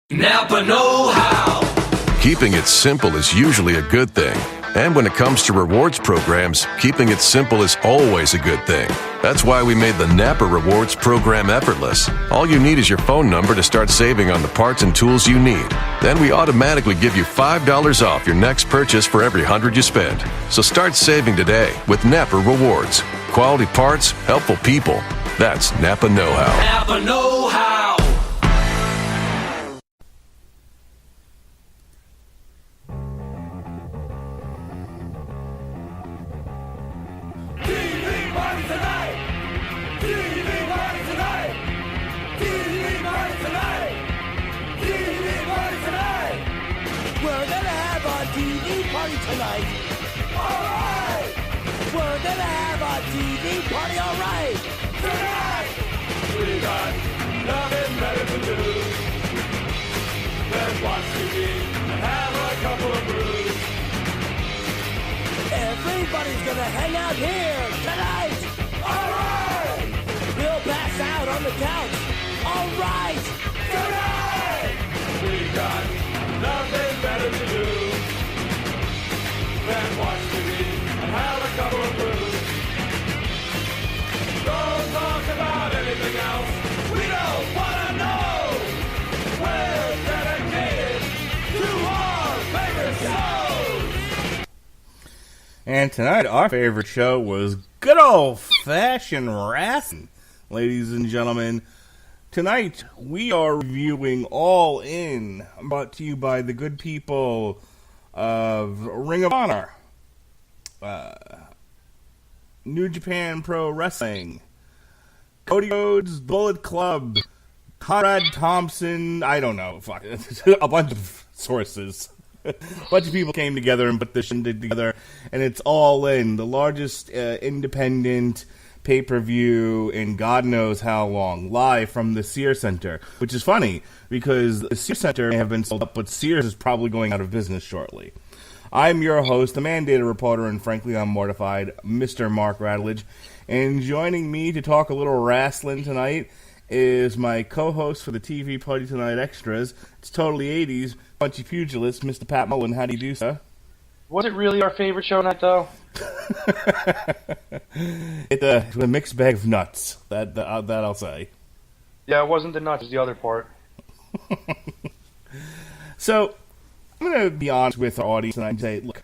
Napa know-how. Keeping it simple is usually a good thing. And when it comes to rewards programs, keeping it simple is always a good thing. That's why we made the Napa Rewards program effortless. All you need is your phone number to start saving on the parts and tools you need. Then we automatically give you $5 off your next purchase for every 100 you spend. So start saving today with Napa Rewards. Quality parts, helpful people. That's Napa know-how. Napa know-how. Tonight. Alright! We're gonna have a TV party, alright! Tonight! We got nothing better to do than watch TV and have a couple of brews. Everybody's gonna hang out here tonight! Alright! We'll pass out on the couch, alright! Tonight! We got nothing better to do and watch TV and have a couple of brews. Don't talk about anything else. We don't want to know. We're dedicated to our favorite shows. And tonight, our favorite show was good old-fashioned wrestling, ladies and gentlemen. Tonight, we are reviewing All In, brought to you by the good people of Ring of Honor, New Japan Pro Wrestling, Cody Rhodes, Bullet Club, Conrad Thompson, I don't know, fuck, a bunch of sources. A bunch of people came together and put this together, and it's All In, the largest independent pay-per-view in God knows how long, live from the Sears Center, which is funny, because the Sears Center may have been sold up, but Sears is probably going out of business shortly. I'm your host, the mandated reporter, and frankly I'm mortified, Mr. Mark Radulich, and joining me to talk a little wrestling tonight is my co-host for the TV Party Tonight Extras. It's totally 80s, punchy pugilist, Mr. Pat Mullen. How do you do, sir? Was it really our favorite show night, though? It's a mixed bag of nuts. That I'll say. Yeah, it wasn't the nuts. It was the other part. So, I'm gonna be honest with our audience and say, look,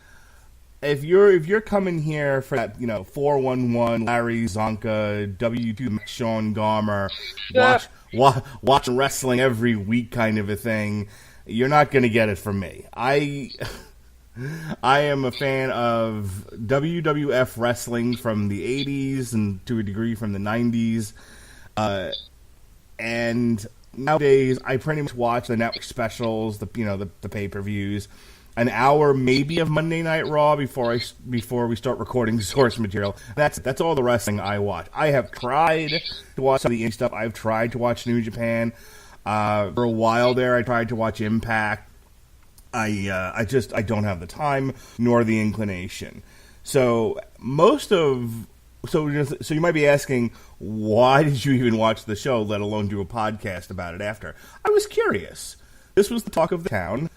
if you're coming here for that, 411 Larry Zonka, W2 Sean Garmer, watch wrestling every week kind of a thing, you're not gonna get it from me. I am a fan of WWF wrestling from the 80s and to a degree from the 90s. And nowadays, I pretty much watch the network specials, the pay-per-views, an hour maybe of Monday Night Raw before we start recording source material. That's all the wrestling I watch. I have tried to watch some of the indie stuff. I've tried to watch New Japan. For a while there, I tried to watch Impact. I don't have the time nor the inclination. So you might be asking, why did you even watch the show, let alone do a podcast about it after? I was curious. This was the talk of the town,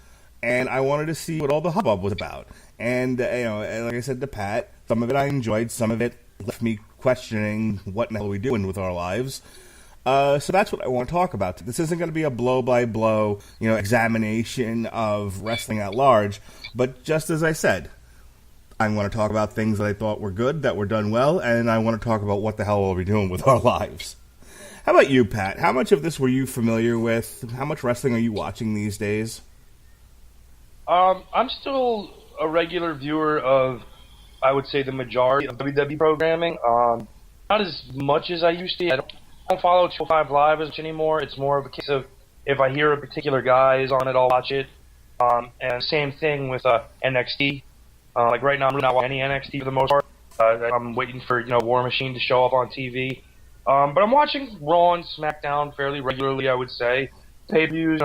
and I wanted to see what all the hubbub was about. And like I said to Pat, some of it I enjoyed, some of it left me questioning what the hell are we doing with our lives. So that's what I want to talk about. This isn't going to be a blow-by-blow, examination of wrestling at large. But just as I said, I want to talk about things that I thought were good, that were done well, and I want to talk about what the hell are we doing with our lives. How about you, Pat? How much of this were you familiar with? How much wrestling are you watching these days? I'm still a regular viewer of, I would say, the majority of WWE programming. Not as much as I used to. I don't follow 205 Live as much anymore. It's more of a case of if I hear a particular guy is on it, I'll watch it. And same thing with NXT. Like right now, I'm not watching any NXT for the most part. I'm waiting for War Machine to show up on TV. But I'm watching Raw and SmackDown fairly regularly, I would say. Pay-per-views,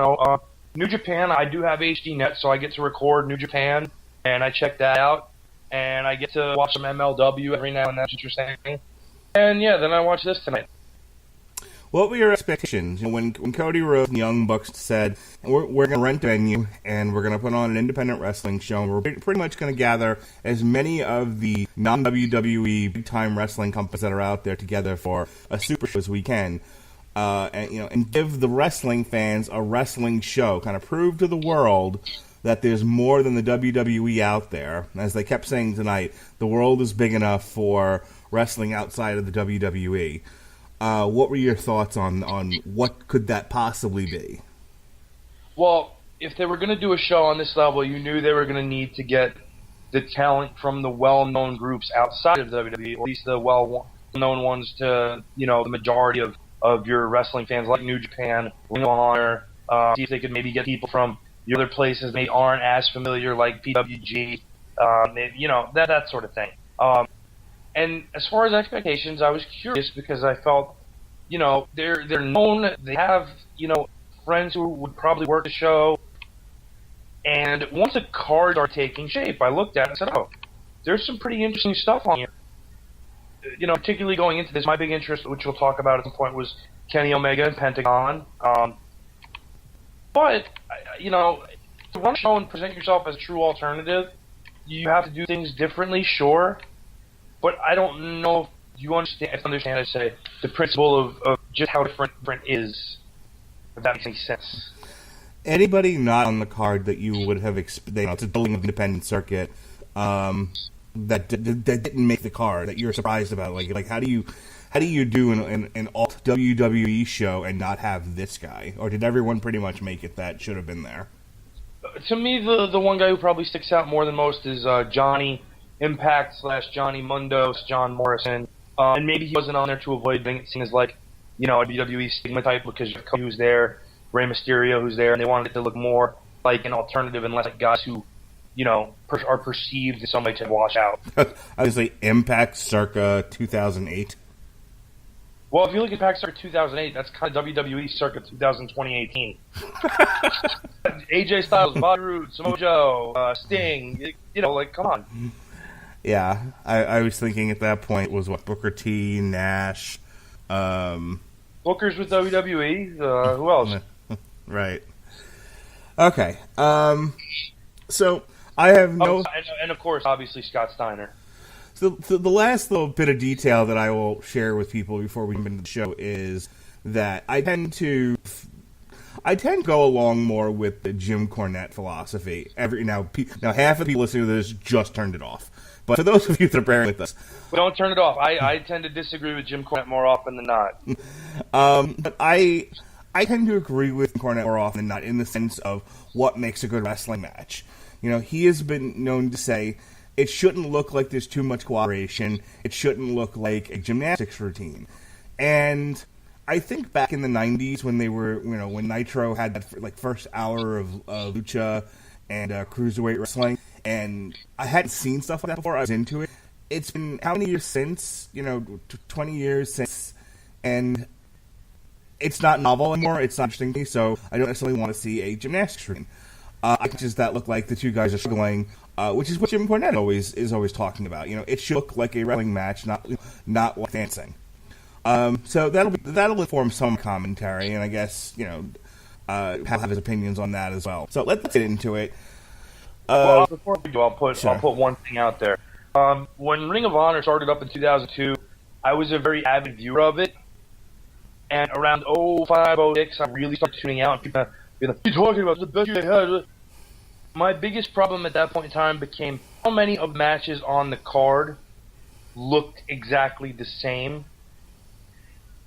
New Japan, I do have HD Net, so I get to record New Japan, and I check that out. And I get to watch some MLW every now and then, that's interesting. And yeah, then I watch this tonight. What were your expectations? When Cody Rhodes and Young Bucks said, we're going to rent a venue and we're going to put on an independent wrestling show, and we're pretty much going to gather as many of the non-WWE big-time wrestling companies that are out there together for a super show as we can, and give the wrestling fans a wrestling show, kind of prove to the world that there's more than the WWE out there. As they kept saying tonight, the world is big enough for wrestling outside of the WWE. What were your thoughts on what could that possibly be? Well, if they were going to do a show on this level, you knew they were going to need to get the talent from the well-known groups outside of WWE, or at least the well-known ones to, the majority of your wrestling fans, like New Japan, Ring of Honor. See if they could maybe get people from the other places maybe aren't as familiar, like PWG, that sort of thing. And as far as expectations, I was curious because I felt, they're known, they have, friends who would probably work the show. And once the cards are taking shape, I looked at it and said, oh, there's some pretty interesting stuff on here. Particularly going into this, my big interest, which we'll talk about at some point, was Kenny Omega and Pentagon. But, to run a show and present yourself as a true alternative, you have to do things differently, sure. But I don't know if you understand, I say, the principle of just how different is, if that makes any sense. Anybody not on the card that you would have expected, it's a building of independent circuit, that didn't make the card, that you're surprised about? Like how do you do an alt WWE show and not have this guy? Or did everyone pretty much make it that should have been there? To me, the one guy who probably sticks out more than most is Johnny Impact / Johnny Mundo, John Morrison. And maybe he wasn't on there to avoid being seen as like, a WWE stigma type, because Cody was there, Rey Mysterio who's there, and they wanted it to look more like an alternative and less like guys who, are perceived in some way to wash out. I would say Impact circa 2008. Well, if you look at Impact circa 2008, that's kind of WWE circa 2018. AJ Styles, Bobby Roode, Samoa Joe, Sting, come on. Yeah, I was thinking at that point was Booker T, Nash. Booker's with WWE. Who else? Right. Okay. So I have no. And of course, obviously Scott Steiner. So the last little bit of detail that I will share with people before we jump into the show is that I tend to go along more with the Jim Cornette philosophy. Now half of the people listening to this just turned it off. But for those of you that are bearing with us, don't turn it off. I tend to disagree with Jim Cornette more often than not. But I tend to agree with Cornette more often than not in the sense of what makes a good wrestling match. He has been known to say it shouldn't look like there's too much cooperation. It shouldn't look like a gymnastics routine. And I think back in the 90s when they were, when Nitro had that first hour of lucha and cruiserweight wrestling, and I hadn't seen stuff like that before. I was into it. It's been how many years since? 20 years since, and it's not novel anymore. It's not interesting to me, so I don't necessarily want to see a gymnastics routine. Just that look like the two guys are struggling, which is what Jim Cornette is always talking about. It should look like a wrestling match, not like dancing. So that'll inform some commentary, and I guess have his opinions on that as well. So let's get into it. Well, before we go, I'll put one thing out there. When Ring of Honor started up in 2002, I was a very avid viewer of it, and around 05, 06, I really started tuning out, and people being like, "What are you talking about? The best they had." My biggest problem at that point in time became how many of the matches on the card looked exactly the same.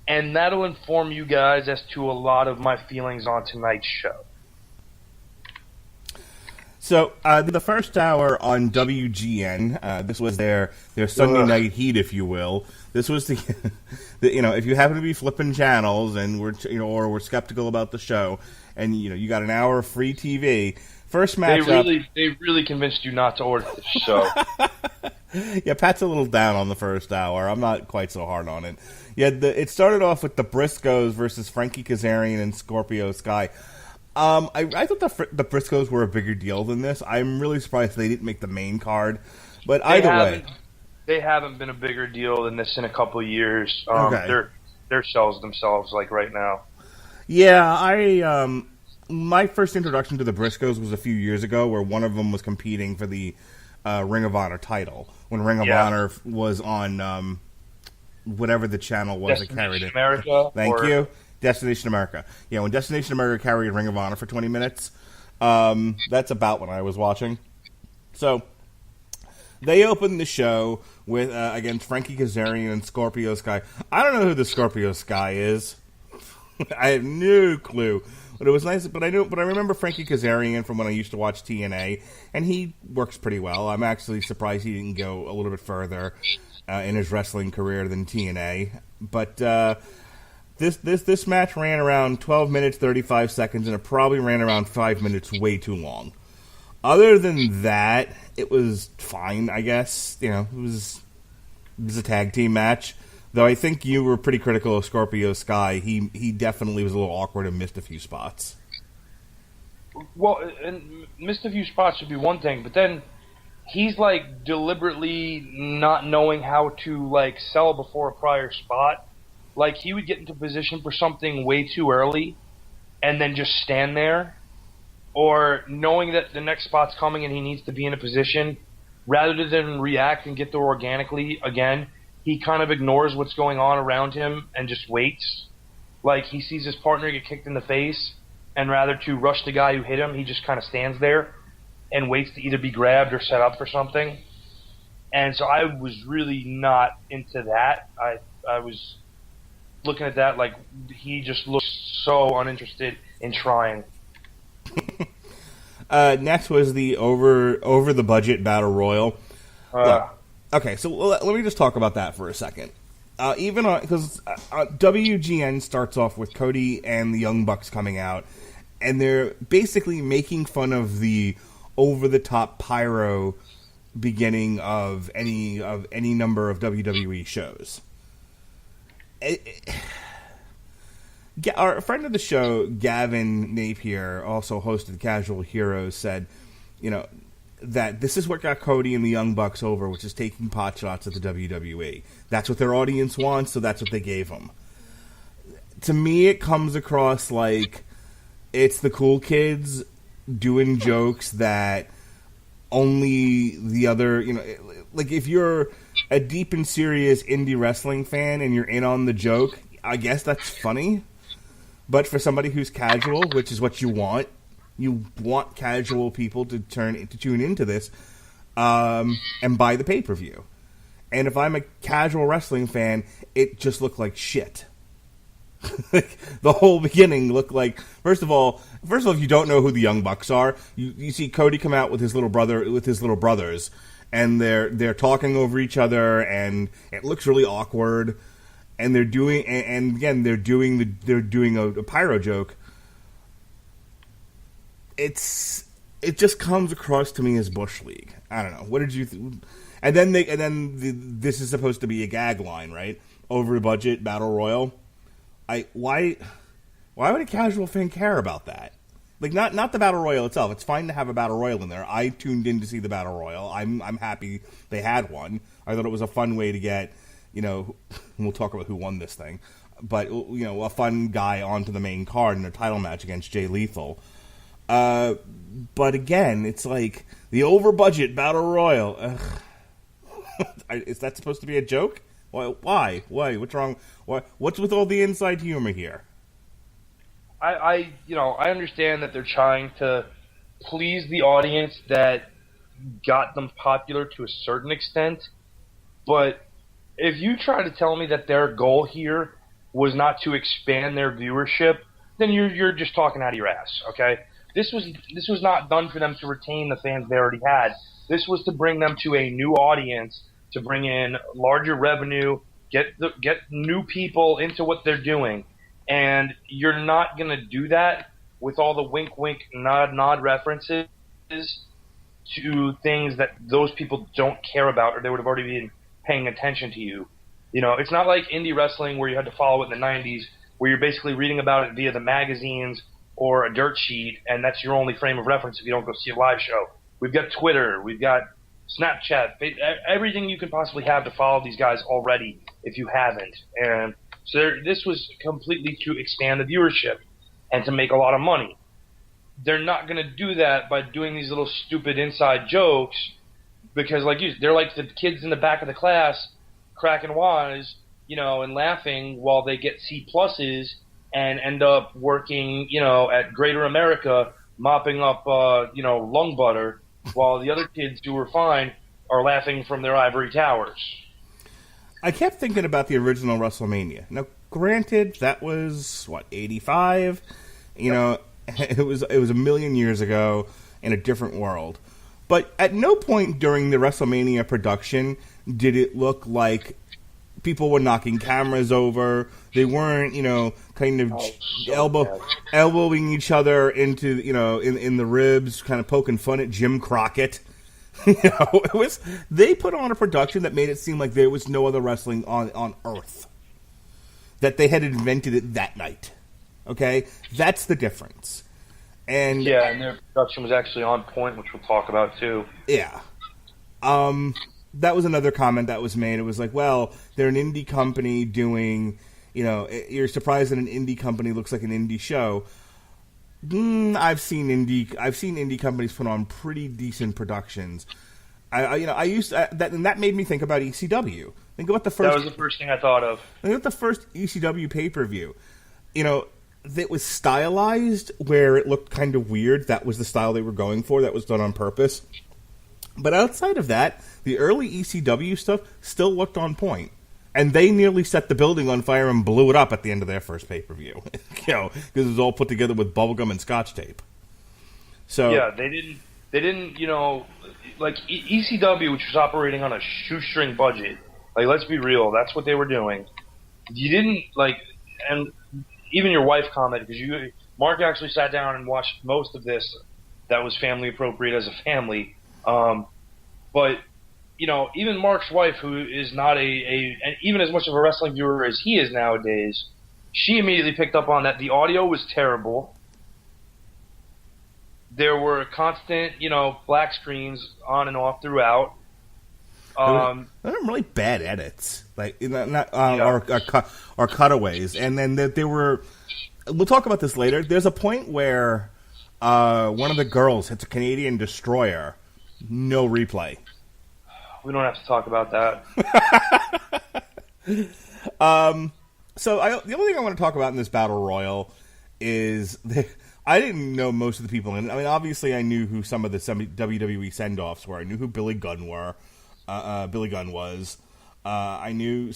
And that'll inform you guys as to a lot of my feelings on tonight's show. So, the first hour on WGN, this was their Sunday night heat, if you will. This was the if you happen to be flipping channels and or we're skeptical about the show, and you got an hour of free TV. First matchup. They really convinced you not to order this show. Yeah, Pat's a little down on the first hour. I'm not quite so hard on it. Yeah, it started off with the Briscoes versus Frankie Kazarian and Scorpio Sky. I thought the Briscoes were a bigger deal than this. I'm really surprised they didn't make the main card. But either way, they haven't been a bigger deal than this in a couple of years. Okay. They're their shells themselves like right now. Yeah, my first introduction to the Briscoes was a few years ago, where one of them was competing for the Ring of Honor title when Ring of Honor was on whatever the channel was that carried it. America. Thank you, Destination America. Yeah, when Destination America carried Ring of Honor for 20 minutes, that's about when I was watching. So they opened the show with against Frankie Kazarian and Scorpio Sky. I don't know who the Scorpio Sky is. I have no clue. But it was nice. But I remember Frankie Kazarian from when I used to watch TNA, and he works pretty well. I'm actually surprised he didn't go a little bit further in his wrestling career than TNA. But this match ran around 12 minutes 35 seconds, and it probably ran around 5 minutes, way too long. Other than that, it was fine, I guess. You know, it was a tag team match. Though I think you were pretty critical of Scorpio Sky. He definitely was a little awkward and missed a few spots. Well, and missed a few spots would be one thing, but then he's like deliberately not knowing how to like sell before a prior spot. Like he would get into position for something way too early and then just stand there, or knowing that the next spot's coming and he needs to be in a position, rather than react and get there organically again. He kind of ignores what's going on around him and just waits. Like, he sees his partner get kicked in the face, and rather to rush the guy who hit him, he just kind of stands there and waits to either be grabbed or set up for something. And so I was really not into that. I was looking at that like he just looked so uninterested in trying. Next was the over the budget battle royal. Okay, so let me just talk about that for a second. Even because WGN starts off with Cody and the Young Bucks coming out, and they're basically making fun of the over-the-top pyro beginning of any number of WWE shows. Our friend of the show, Gavin Napier, also hosted Casual Heroes, said, you know, that this is what got Cody and the Young Bucks over, which is taking pot shots at the WWE. That's what their audience wants, so that's what they gave them. To me, it comes across like it's the cool kids doing jokes that only the other, you know, like if you're a deep and serious indie wrestling fan and you're in on the joke, I guess that's funny. But for somebody who's casual, which is what you want casual people to tune into this and buy the pay-per-view. And if I'm a casual wrestling fan, it just looked like shit. The whole beginning looked like, first of all, if you don't know who the Young Bucks are, you see Cody come out with his little brothers, and they're talking over each other, and it looks really awkward. And they're doing a pyro joke. It just comes across to me as Bush League. I don't know. What did you? And then this is supposed to be a gag line, right? Over budget battle royal. Why would a casual fan care about that? Like not the battle royal itself. It's fine to have a battle royal in there. I tuned in to see the battle royal. I'm happy they had one. I thought it was a fun way to get, you know, we'll talk about who won this thing, but you know, a fun guy onto the main card in a title match against Jay Lethal. But again, it's like the over budget battle royal. Is that supposed to be a joke? Why? What's wrong? What's with all the inside humor here? I understand that they're trying to please the audience that got them popular to a certain extent, but if you try to tell me that their goal here was not to expand their viewership, then you're just talking out of your ass, okay? This was not done for them to retain the fans they already had. This was to bring them to a new audience, to bring in larger revenue, get new people into what they're doing. And you're not going to do that with all the wink, wink, nod references to things that those people don't care about, or they would have already been paying attention to you. You know, it's not like indie wrestling where you had to follow it in the 90s, where you're basically reading about it via the magazines or a dirt sheet, and that's your only frame of reference if you don't go see a live show. We've got Twitter, we've got Snapchat, everything you can possibly have to follow these guys already if you haven't. And So this was completely to expand the viewership and to make a lot of money. They're not going to do that by doing these little stupid inside jokes because, they're like the kids in the back of the class cracking wise, and laughing while they get C pluses and end up working, at Greater America mopping up, lung butter while the other kids who were fine are laughing from their ivory towers. I kept thinking about the original WrestleMania. Now, granted, that was, 85? It was a million years ago in a different world. But at no point during the WrestleMania production did it look like people were knocking cameras over. They weren't, kind of elbowing each other into, in the ribs, kind of poking fun at Jim Crockett. They put on a production that made it seem like there was no other wrestling on Earth. That they had invented it that night. Okay? That's the difference. And their production was actually on point, which we'll talk about too. Yeah. That was another comment that was made. It was like, well, they're an indie company doing, you're surprised that an indie company looks like an indie show. I've seen indie companies put on pretty decent productions. That made me think about ECW. Think about the first. That was the first thing I thought of. Think about the first ECW pay-per-view. It was stylized where it looked kind of weird. That was the style they were going for. That was done on purpose. But outside of that, the early ECW stuff still looked on point. And they nearly set the building on fire and blew it up at the end of their first pay-per-view. Because it was all put together with bubblegum and scotch tape. So yeah, they didn't, like ECW, which was operating on a shoestring budget. Like, let's be real, that's what they were doing. You didn't, and even your wife commented, because Mark actually sat down and watched most of this that was family appropriate as a family. But, even Mark's wife, who is not and even as much of a wrestling viewer as he is nowadays, she immediately picked up on that the audio was terrible. There were constant, black screens on and off throughout. There were really bad edits, or cutaways, and then there were. We'll talk about this later. There's a point where one of the girls hits a Canadian destroyer. No replay. We don't have to talk about that. So the only thing I want to talk about in this battle royal is I didn't know most of the people in it. I mean, obviously, I knew who some WWE send-offs were. I knew who Billy Gunn was. I knew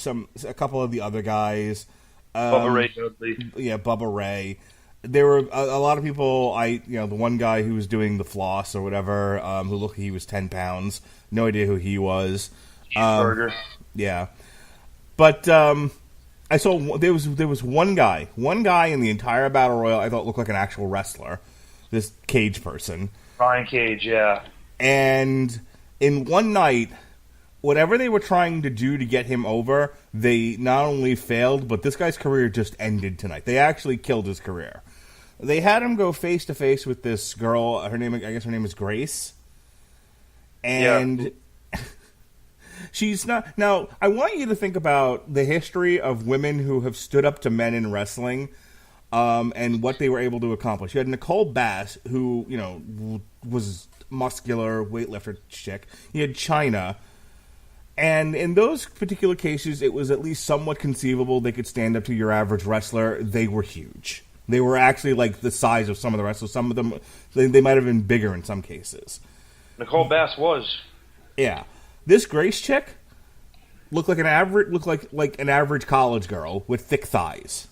a couple of the other guys. Bubba Ray Dudley. Yeah, Bubba Ray. There were a lot of people. The one guy who was doing the floss or whatever, who looked like he was 10 pounds. No idea who he was. Cheeseburger. Yeah, but I saw there was one guy in the entire battle royal I thought looked like an actual wrestler. This Cage person. Brian Cage, yeah. And in one night, whatever they were trying to do to get him over, they not only failed, but this guy's career just ended tonight. They actually killed his career. They had him go face to face with this girl. I guess her name is Grace. And she's not. Now, I want you to think about the history of women who have stood up to men in wrestling, and what they were able to accomplish. You had Nicole Bass, who was muscular weightlifter chick. You had Chyna. And in those particular cases, it was at least somewhat conceivable they could stand up to your average wrestler. They were huge. They were actually like the size of some of the wrestlers. Some of them, they might have been bigger in some cases. Nicole Bass was. Yeah. This Grace chick looked like an average college girl with thick thighs.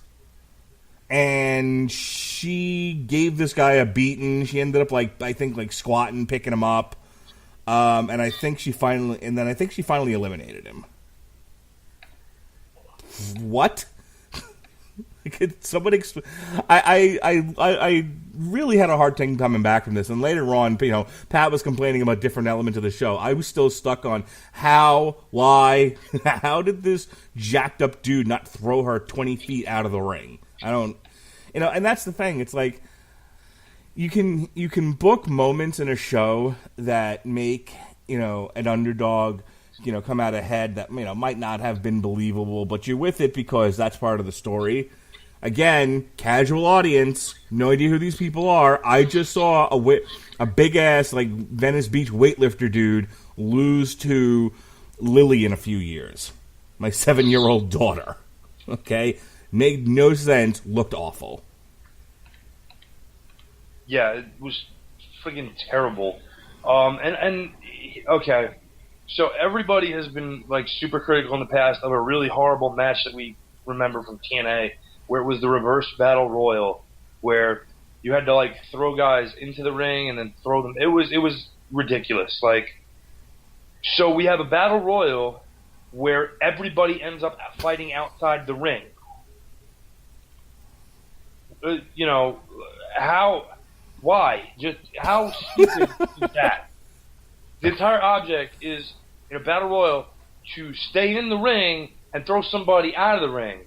And she gave this guy a beating. She ended up squatting, picking him up. And I think she finally eliminated him. What? Could somebody? I really had a hard time coming back from this. And later on, Pat was complaining about different elements of the show. I was still stuck on why, how did this jacked up dude not throw her 20 feet out of the ring? I don't, and that's the thing. It's like, You can book moments in a show that make an underdog come out ahead that, might not have been believable, but you're with it because that's part of the story. Again, casual audience, no idea who these people are. I just saw a big-ass, Venice Beach weightlifter dude lose to Lily in a few years. My 7-year-old daughter. Okay? Made no sense, looked awful. Yeah, it was freaking terrible. Okay. So everybody has been super critical in the past of a really horrible match that we remember from TNA, where it was the reverse battle royal, where you had to throw guys into the ring and then throw them. It was ridiculous. So we have a battle royal where everybody ends up fighting outside the ring. Why? Just how stupid is that? The entire object is in a battle royal to stay in the ring and throw somebody out of the ring.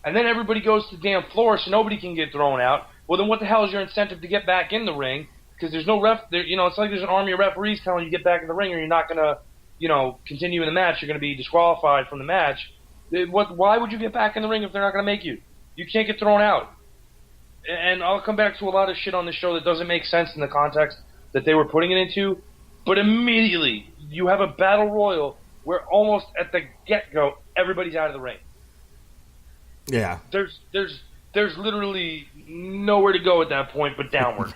And then everybody goes to the damn floor so nobody can get thrown out. Well, then what the hell is your incentive to get back in the ring? Because there's no ref there. It's like there's an army of referees telling you to get back in the ring or you're not going to, continue in the match. You're going to be disqualified from the match. Why would you get back in the ring if they're not going to make you? You can't get thrown out. And I'll come back to a lot of shit on this show that doesn't make sense in the context that they were putting it into. But immediately, you have a battle royal where almost at the get-go, everybody's out of the ring. Yeah. There's literally nowhere to go at that point but downward.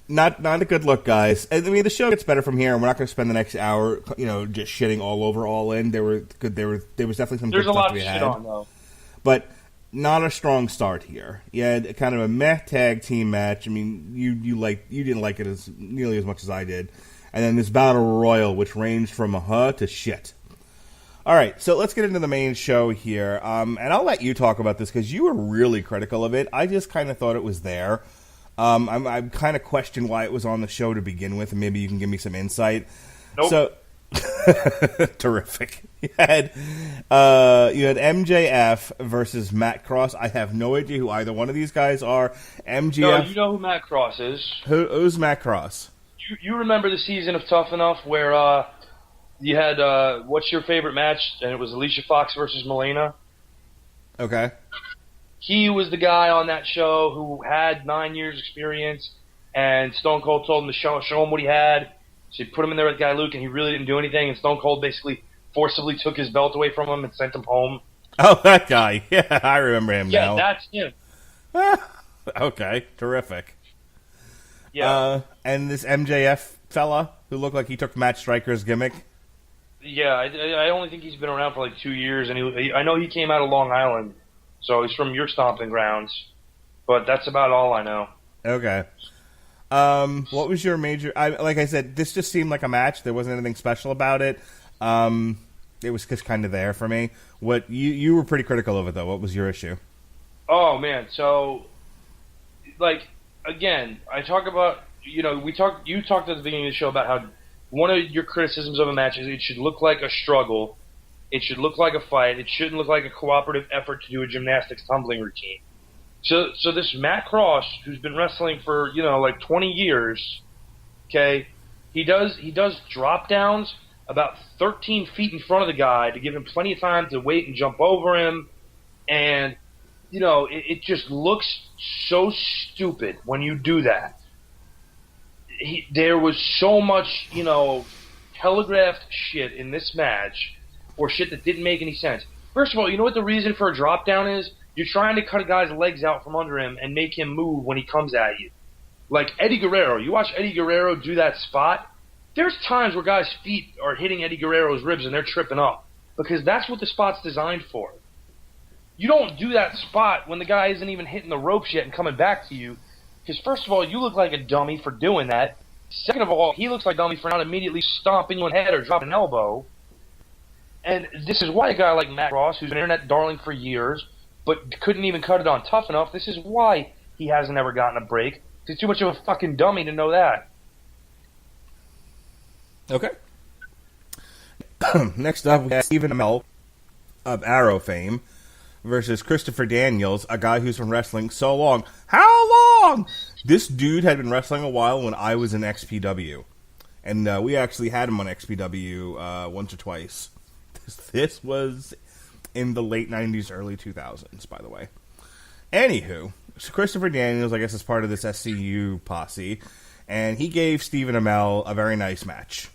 Not a good look, guys. I mean, the show gets better from here, and we're not going to spend the next hour, just shitting all over All In. There was definitely some good stuff to be had. There's a lot of shit on, though. But not a strong start here. You had kind of a meh tag team match. I mean, you didn't like it as nearly as much as I did. And then this battle royal, which ranged from to shit. All right, so let's get into the main show here. And I'll let you talk about this because you were really critical of it. I just kind of thought it was there. I kind of questioned why it was on the show to begin with, and maybe you can give me some insight. Nope. So, terrific. You had MJF versus Matt Cross. I have no idea who either one of these guys are. MJF. No, you know who Matt Cross is. Who's Matt Cross? You remember the season of Tough Enough where you had what's your favorite match, and it was Alicia Fox versus Melina. Okay. He was the guy on that show who had 9 years experience, and Stone Cold told him to show him what he had. So he put him in there with Guy Luke, and he really didn't do anything, and Stone Cold basically forcibly took his belt away from him and sent him home. Oh, that guy. Yeah, I remember him now. Yeah, that's him. Okay, terrific. Yeah. And this MJF fella who looked like he took Matt Striker's gimmick. Yeah, I only think he's been around for 2 years, and I know he came out of Long Island, so he's from your stomping grounds, but that's about all I know. Okay. What was your major... like I said, this just seemed like a match. There wasn't anything special about it. It was just kind of there for me. What you were pretty critical of it, though. What was your issue? Oh, man. So, again, I talk about... You talked at the beginning of the show about how one of your criticisms of a match is it should look like a struggle. It should look like a fight. It shouldn't look like a cooperative effort to do a gymnastics tumbling routine. So this Matt Cross, who's been wrestling for 20 years, okay, he does drop downs about 13 feet in front of the guy to give him plenty of time to wait and jump over him, and it just looks so stupid when you do that. There was so much telegraphed shit in this match, or shit that didn't make any sense. First of all, you know what the reason for a drop down is? You're trying to cut a guy's legs out from under him and make him move when he comes at you. Like Eddie Guerrero. You watch Eddie Guerrero do that spot, there's times where guys' feet are hitting Eddie Guerrero's ribs and they're tripping up. Because that's what the spot's designed for. You don't do that spot when the guy isn't even hitting the ropes yet and coming back to you. Because first of all, you look like a dummy for doing that. Second of all, he looks like a dummy for not immediately stomping you in the head or dropping an elbow. And this is why a guy like Matt Ross, who's been an internet darling for years, but couldn't even cut it on Tough Enough, this is why he hasn't ever gotten a break. He's too much of a fucking dummy to know that. Okay. Next up, we have Stephen Amell of Arrow fame versus Christopher Daniels, a guy who's been wrestling so long. How long? This dude had been wrestling a while when I was in XPW. And we actually had him on XPW once or twice. This was in the late 90s, early 2000s, by the way. Anywho, so Christopher Daniels, I guess, is part of this SCU posse, and he gave Stephen Amell a very nice match.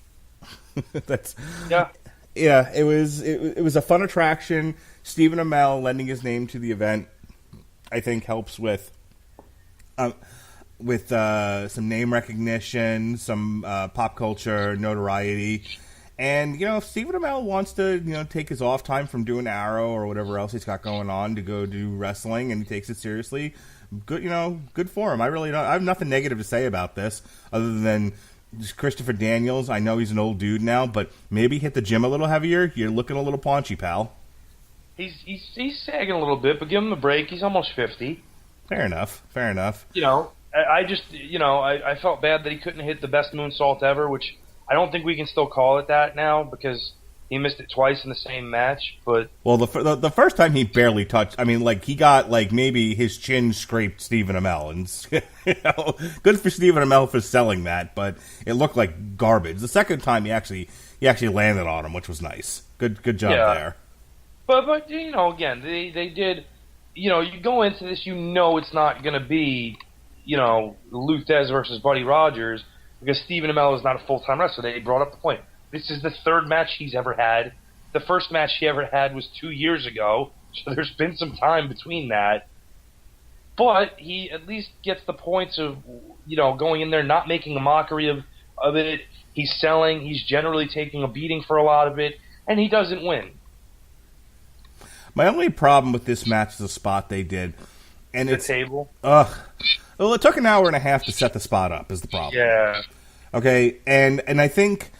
Yeah, it was a fun attraction. Stephen Amell lending his name to the event, I think, helps with some name recognition, some pop culture notoriety. And, Stephen Amell wants to, take his off time from doing Arrow or whatever else he's got going on to go do wrestling, and he takes it seriously. Good, good for him. I have nothing negative to say about this, other than just Christopher Daniels. I know he's an old dude now, but maybe hit the gym a little heavier. You're looking a little paunchy, pal. He's sagging a little bit, but give him a break. He's almost 50. Fair enough. I just, I felt bad that he couldn't hit the best moonsault ever, which I don't think we can still call it that now because he missed it twice in the same match. But well, the first time he barely touched. I mean, he got maybe his chin scraped Stephen Amell, and good for Stephen Amell for selling that. But it looked like garbage. The second time he actually landed on him, which was nice. Good job there. But again, they did. You go into this, it's not going to be, Luthez versus Buddy Rogers, because Stephen Amell is not a full-time wrestler. They brought up the point. This is the third match he's ever had. The first match he ever had was 2 years ago, so there's been some time between that. But he at least gets the points of, going in there, not making a mockery of it. He's selling. He's generally taking a beating for a lot of it, and he doesn't win. My only problem with this match is the spot they did. And the table? Well, it took an hour and a half to set the spot up, is the problem. Yeah. Okay, and I think...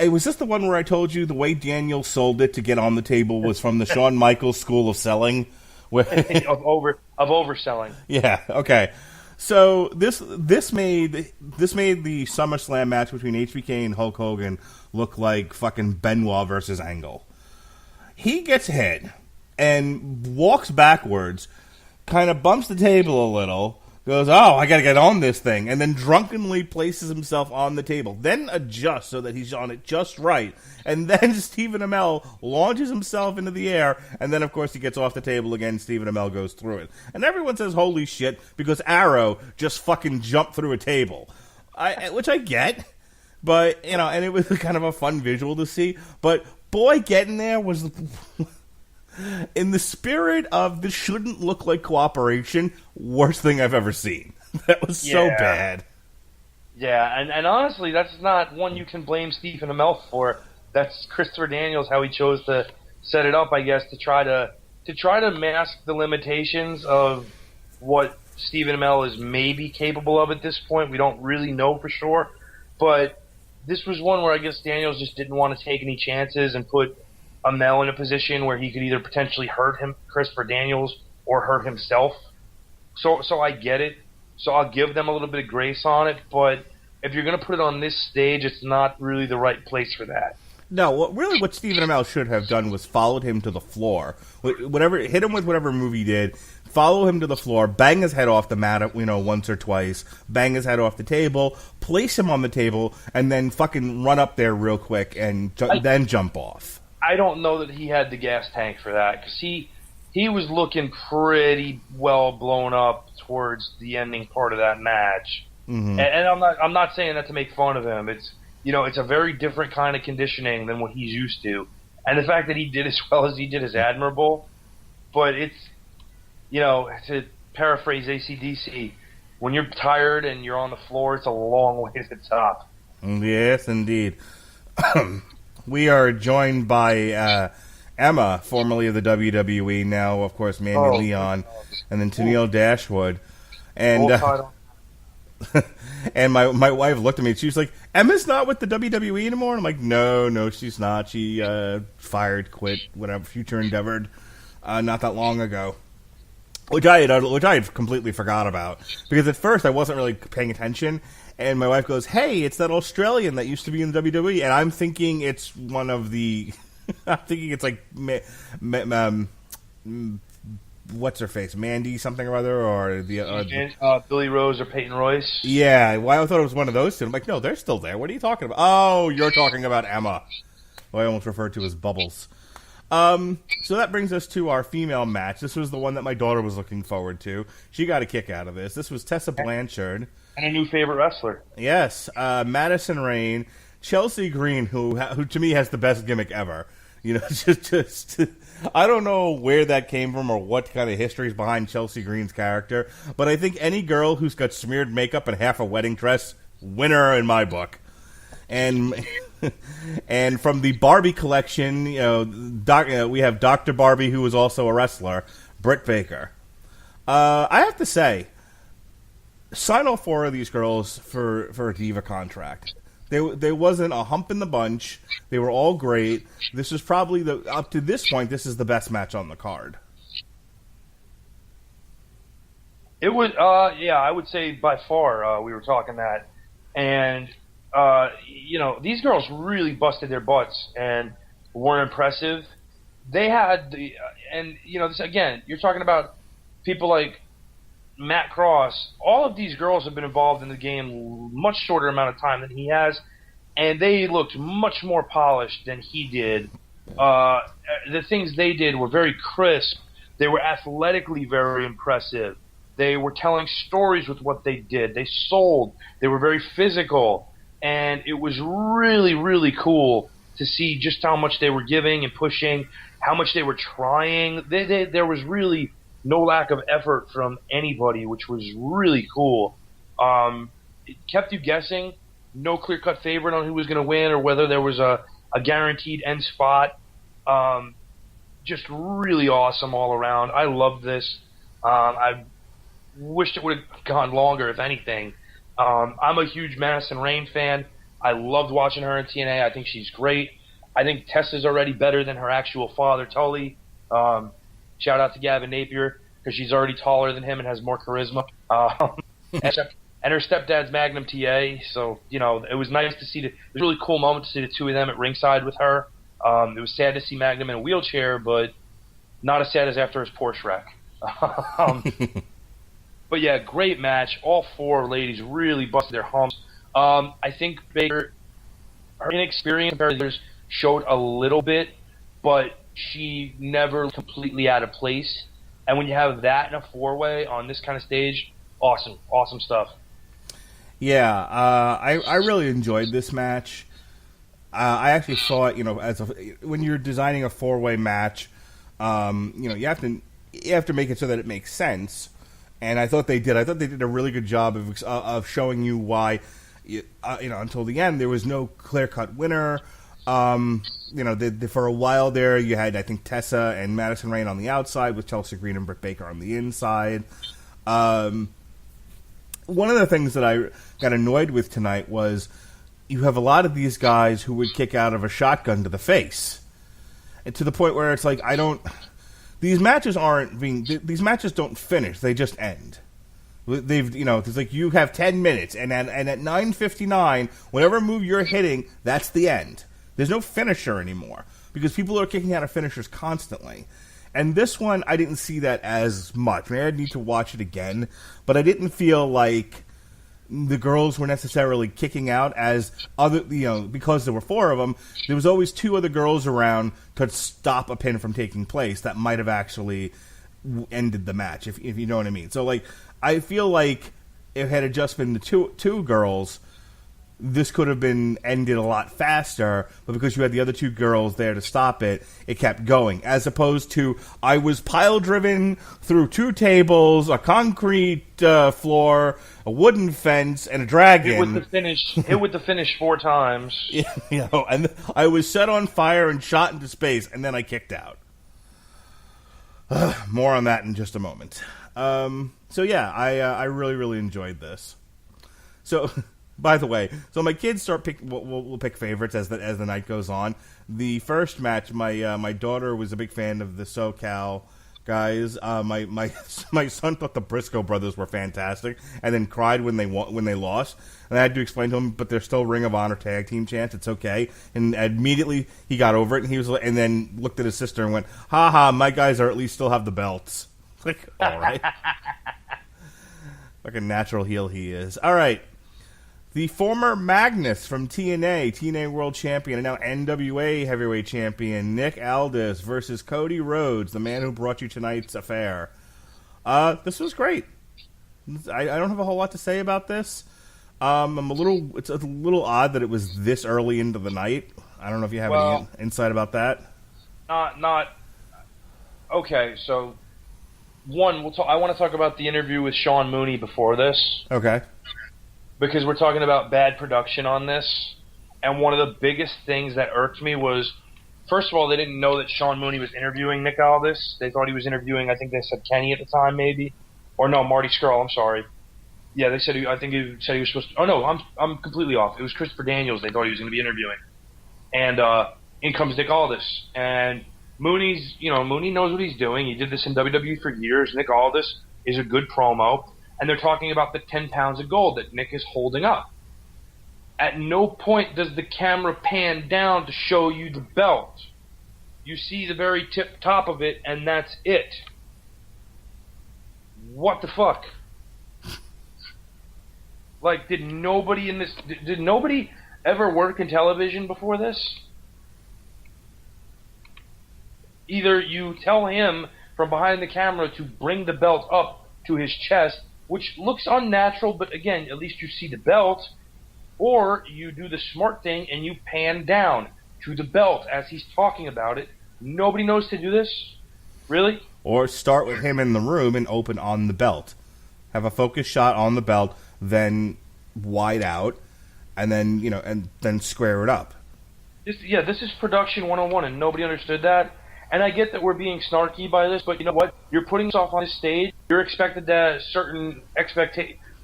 was this the one where I told you the way Daniel sold it to get on the table was from the Shawn Michaels School of Selling? of overselling. Yeah, okay. So this made the SummerSlam match between HBK and Hulk Hogan look like fucking Benoit versus Angle. He gets hit and walks backwards, kind of bumps the table a little, goes, oh, I got to get on this thing, and then drunkenly places himself on the table, then adjusts so that he's on it just right, and then Stephen Amell launches himself into the air, and then, of course, he gets off the table again, Stephen Amell goes through it. And everyone says, holy shit, because Arrow just fucking jumped through a table, which I get, but, and it was kind of a fun visual to see, but boy, getting there was... In the spirit of this shouldn't look like cooperation, worst thing I've ever seen. That was so bad. Yeah, and honestly, that's not one you can blame Stephen Amell for. That's Christopher Daniels, how he chose to set it up, I guess, to try to mask the limitations of what Stephen Amell is maybe capable of at this point. We don't really know for sure, but this was one where I guess Daniels just didn't want to take any chances and put Amell in a position where he could either potentially hurt Christopher Daniels, or hurt himself. So I get it. So I'll give them a little bit of grace on it. But if you're going to put it on this stage, it's not really the right place for that. No, what Stephen Amell should have done was followed him to the floor. Hit him with whatever move he did. Follow him to the floor, bang his head off the mat, once or twice, bang his head off the table, place him on the table, and then fucking run up there real quick and then jump off. I don't know that he had the gas tank for that, because he was looking pretty well blown up towards the ending part of that match. Mm-hmm. And I'm not saying that to make fun of him. It's it's a very different kind of conditioning than what he's used to, and the fact that he did as well as he did is admirable. But it's to paraphrase AC/DC, when you're tired and you're on the floor, it's a long way to the top. Yes, indeed. We are joined by Emma, formerly of the WWE, now, of course, Mandy Leon, and then Tennille Dashwood. And and my wife looked at me, and she was like, Emma's not with the WWE anymore? And I'm like, no, she's not. She quit, whatever, future endeavored, not that long ago. Which I had completely forgot about. Because at first I wasn't really paying attention. And my wife goes, hey, it's that Australian that used to be in the WWE. And I'm thinking it's one of the... I'm thinking it's like what's her face, Mandy something or other, or Billy Rose or Peyton Royce. Yeah, well, I thought it was one of those two. I'm like, no, they're still there. What are you talking about? Oh, you're talking about Emma, who I almost referred to as Bubbles. So that brings us to our female match. This was the one that my daughter was looking forward to. She got a kick out of this. This was Tessa Blanchard. And a new favorite wrestler. Yes, Madison Rayne, Chelsea Green, who to me has the best gimmick ever. You know, just I don't know where that came from or what kind of history is behind Chelsea Green's character, but I think any girl who's got smeared makeup and half a wedding dress, winner in my book. And and from the Barbie collection, we have Dr. Barbie, who is also a wrestler, Britt Baker. I have to say, sign all 4 of these girls for a Diva contract. There wasn't a hump in the bunch. They were all great. This is probably up to this point, this is the best match on the card. It was, I would say by far we were talking that. And, these girls really busted their butts and were impressive. They had this again, you're talking about people like Matt Cross. All of these girls have been involved in the game much shorter amount of time than he has, and they looked much more polished than he did. The things they did were very crisp. They were athletically very impressive. They were telling stories with what they did. They sold. They were very physical. And it was really, really cool to see just how much they were giving and pushing, how much they were trying. There was really no lack of effort from anybody, which was really cool. It kept you guessing. No clear-cut favorite on who was going to win or whether there was a guaranteed end spot. Just really awesome all around. I loved this. I wished it would have gone longer, if anything. I'm a huge Madison Rayne fan. I loved watching her in TNA. I think she's great. I think Tessa's already better than her actual father, Tully. Shout out to Gavin Napier, because she's already taller than him and has more charisma. And her stepdad's Magnum TA. So, it was nice to see it was a really cool moment to see the two of them at ringside with her. It was sad to see Magnum in a wheelchair, but not as sad as after his Porsche wreck. But yeah, great match. All 4 ladies really busted their humps. I think Baker, her inexperience compared to others, showed a little bit, but she never completely out of place. And when you have that in a 4-way on this kind of stage, awesome stuff. Yeah, I really enjoyed this match. I actually saw it, when you're designing a 4-way match, you have to make it so that it makes sense. And I thought they did. I thought they did a really good job of showing you why, until the end there was no clear-cut winner. For a while there you had, I think, Tessa and Madison Rayne on the outside with Chelsea Green and Britt Baker on the inside. One of the things that I got annoyed with tonight was you have a lot of these guys who would kick out of a shotgun to the face, and to the point where it's like these matches don't finish; they just end. It's like you have 10 minutes, and at 9:59, whatever move you're hitting, that's the end. There's no finisher anymore because people are kicking out of finishers constantly. And this one, I didn't see that as much. Maybe I'd need to watch it again, but I didn't feel like the girls were necessarily kicking out as because there were 4 of them. There was always 2 other girls around to stop a pin from taking place that might have actually ended the match, if you know what I mean. So, I feel like if it had just been the two girls, this could have been ended a lot faster, but because you had the other 2 girls there to stop it, it kept going. As opposed to, I was pile-driven through 2 tables, a concrete floor, a wooden fence, and a dragon. Hit with the finish 4 times. And I was set on fire and shot into space, and then I kicked out. More on that in just a moment. I really, really enjoyed this. So... By the way, so my kids we'll pick favorites as the night goes on. The first match, my daughter was a big fan of the SoCal guys. My son thought the Briscoe brothers were fantastic, and then cried when they lost. And I had to explain to him, but they're still Ring of Honor tag team champs. It's okay. And immediately he got over it, and then looked at his sister and went, "Ha ha, my guys are at least still have the belts." Like, all right. Like a natural heel he is. All right. The former Magnus from TNA World Champion, and now NWA Heavyweight Champion, Nick Aldis versus Cody Rhodes, the man who brought you tonight's affair. This was great. I don't have a whole lot to say about this. It's a little odd that it was this early into the night. I don't know if you have any insight about that. Okay, so one, I want to talk about the interview with Sean Mooney before this. Okay. Because we're talking about bad production on this, and one of the biggest things that irked me was, first of all, they didn't know that Sean Mooney was interviewing Nick Aldis. They thought he was interviewing, I think they said Kenny at the time, maybe, or no, Marty Scurll. I'm sorry. Yeah, they said I think he said he was supposed to. Oh no, I'm completely off. It was Christopher Daniels. They thought he was going to be interviewing, and in comes Nick Aldis, and Mooney knows what he's doing. He did this in WWE for years. Nick Aldis is a good promo. And they're talking about the 10 pounds of gold that Nick is holding up. At no point does the camera pan down to show you the belt. You see the very tip top of it, and that's it. What the fuck? Like, did nobody ever work in television before this? Either you tell him from behind the camera to bring the belt up to his chest, which looks unnatural, but again, at least you see the belt, or you do the smart thing and you pan down to the belt as he's talking about it. Nobody knows to do this? Really? Or start with him in the room and open on the belt. Have a focus shot on the belt, then wide out, and then, and then square it up. This is production 101, and nobody understood that. And I get that we're being snarky by this, but you know what? You're putting yourself on this stage. You're expected to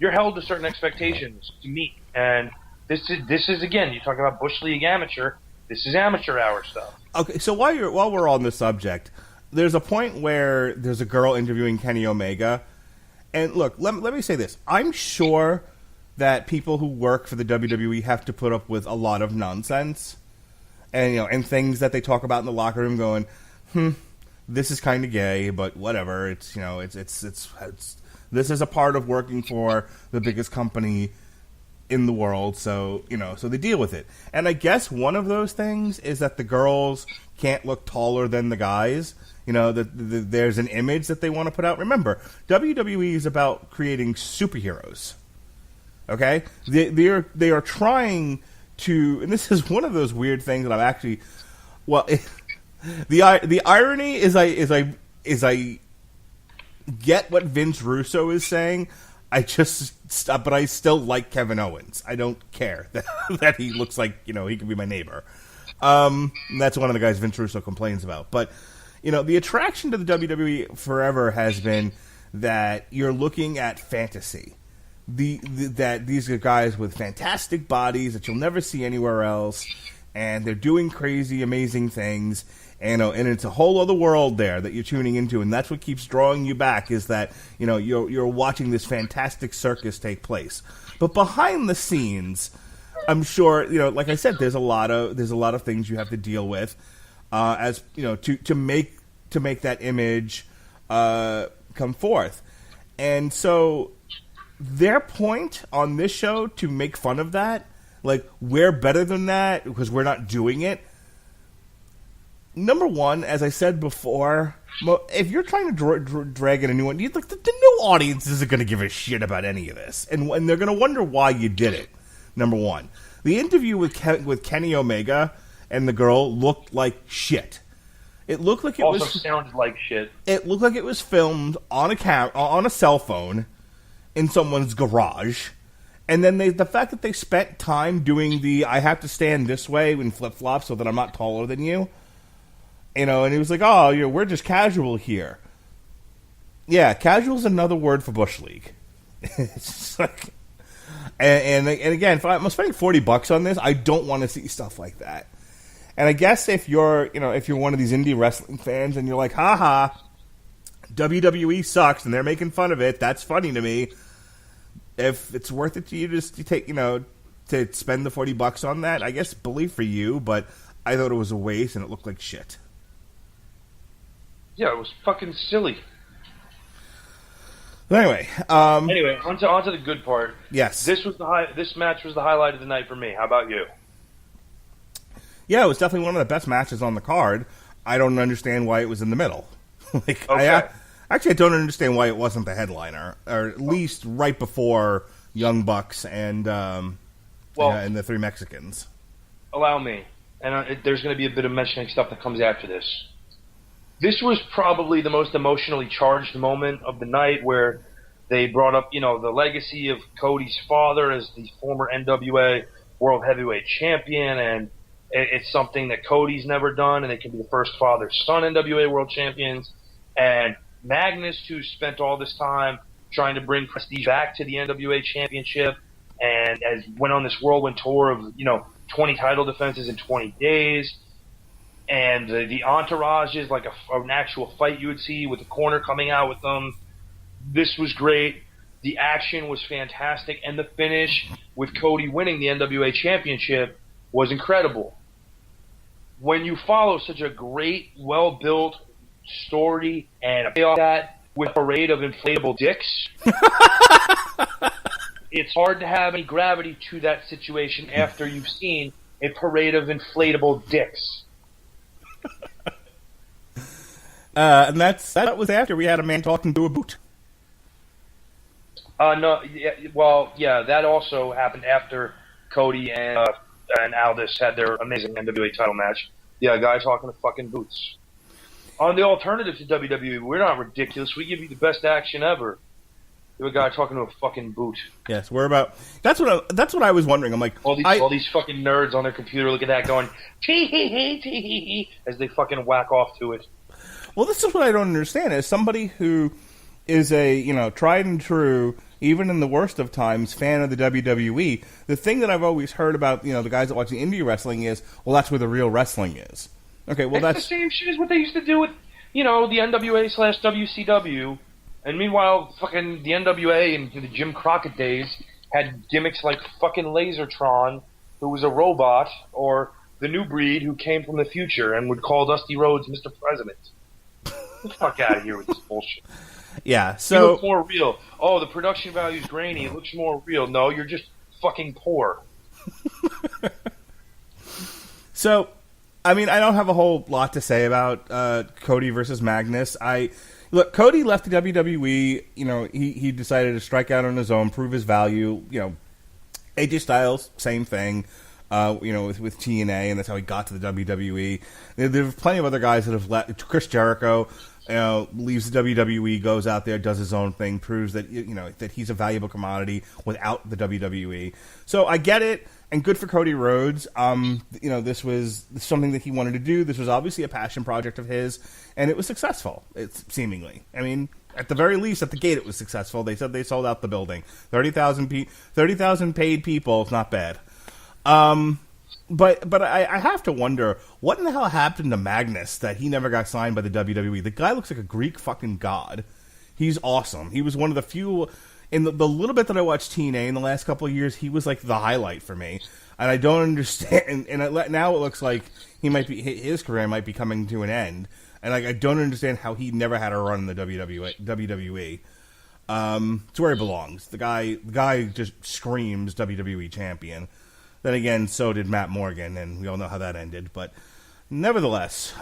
You're held to certain expectations to meet. And this is again. You talk about Bush League amateur. This is amateur hour stuff. Okay, so while we're on the subject, there's a point where there's a girl interviewing Kenny Omega, and look, let me say this: I'm sure that people who work for the WWE have to put up with a lot of nonsense, and and things that they talk about in the locker room, going, this is kind of gay, but whatever. It's this is a part of working for the biggest company in the world, so so they deal with it. And I guess one of those things is that the girls can't look taller than the guys. There's an image that they want to put out. Remember, WWE is about creating superheroes. Okay, they are trying to, and this is one of those weird things that I'm actually, the irony is I get what Vince Russo is saying. But I still like Kevin Owens. I don't care that he looks like he could be my neighbor. That's one of the guys Vince Russo complains about. But the attraction to the WWE forever has been that you're looking at fantasy. That these are guys with fantastic bodies that you'll never see anywhere else, and they're doing crazy, amazing things. And it's a whole other world there that you're tuning into, and that's what keeps drawing you back. Is that you're watching this fantastic circus take place, but behind the scenes, I'm sure like I said, there's a lot of things you have to deal with, as to make that image come forth, and so their point on this show to make fun of that, like we're better than that because we're not doing it. Number one, as I said before, if you're trying to drag in a new one, the new audience isn't going to give a shit about any of this, and they're going to wonder why you did it. Number one, the interview with Kenny Omega and the girl looked like shit. It looked like it sounded like shit. It looked like it was filmed on a cell phone in someone's garage. And then the fact that they spent time doing I have to stand this way in flip-flops so that I'm not taller than you. And he was like, "Oh, we're just casual here." Yeah, casual is another word for Bush League. It's just like, and again, if I'm spending $40 on this, I don't want to see stuff like that. And I guess if you're one of these indie wrestling fans and you're like, "Ha, WWE sucks," and they're making fun of it, that's funny to me. If it's worth it to you to take, to spend the $40 on that, I guess believe for you, but I thought it was a waste and it looked like shit. Yeah, it was fucking silly. Anyway, Anyway, onto the good part. yes. This match was the highlight of the night for me. How about you? Yeah, it was definitely one of the best matches on the card. I don't understand why it was in the middle. Like, Okay. I don't understand why it wasn't the headliner, or at least right before Young Bucks and and the Three Mexicans. Allow me, and there's going to be a bit of mentioning stuff that comes after this. This was probably the most emotionally charged moment of the night, where they brought up, the legacy of Cody's father as the former NWA World Heavyweight Champion, and it's something that Cody's never done, and they can be the first father-son NWA World Champions. And Magnus, who spent all this time trying to bring prestige back to the NWA Championship, and as went on this whirlwind tour of 20 title defenses in 20 days, and the entourage is like an actual fight you would see with the corner coming out with them. This was great. The action was fantastic, and the finish with Cody winning the NWA Championship was incredible. When you follow such a great, well-built story and a payoff that with a parade of inflatable dicks, it's hard to have any gravity to that situation after you've seen a parade of inflatable dicks. And that was after we had a man talking to a boot. No, yeah, that also happened after Cody and Aldis had their amazing NWA title match. Yeah, a guy talking to fucking boots. On the alternative to WWE, we're not ridiculous. We give you the best action ever. You have a guy talking to a fucking boot. Yes, we're about. That's what I was wondering. I'm like, all these fucking nerds on their computer look at that going tee hee hee tee hee hee as they fucking whack off to it. Well, this is what I don't understand. As somebody who is a tried and true, even in the worst of times, fan of the WWE, the thing that I've always heard about the guys that watch the indie wrestling is, well, that's where the real wrestling is. Okay, well that's the same shit as what they used to do with the NWA/WCW, and meanwhile, fucking the NWA and the Jim Crockett days had gimmicks like fucking Lasertron, who was a robot, or the New Breed, who came from the future and would call Dusty Rhodes Mr. President. Get the fuck out of here with this bullshit. Yeah, You so look more real. Oh, the production value's grainy. It looks more real. No, you're just fucking poor. So, I mean, I don't have a whole lot to say about Cody versus Magnus. Look, Cody left the WWE. He decided to strike out on his own, prove his value. AJ Styles, same thing. With TNA, and that's how he got to the WWE. There are plenty of other guys that have left. Chris Jericho, leaves the WWE, goes out there, does his own thing, proves that that he's a valuable commodity without the WWE. So I get it, and good for Cody Rhodes. This was something that he wanted to do. This was obviously a passion project of his, and it was successful. It's seemingly. I mean, at the very least, at the gate, it was successful. They said they sold out the building. 30,000 paid people. It's not bad. But I have to wonder, what in the hell happened to Magnus that he never got signed by the WWE? The guy looks like a Greek fucking god. He's awesome. He was one of the few, in the little bit that I watched TNA in the last couple of years, he was like the highlight for me. And I don't understand, now it looks like his career might be coming to an end. And I don't understand how he never had a run in the WWE. It's where he belongs. The guy just screams WWE champion. Then again, so did Matt Morgan, and we all know how that ended. But nevertheless,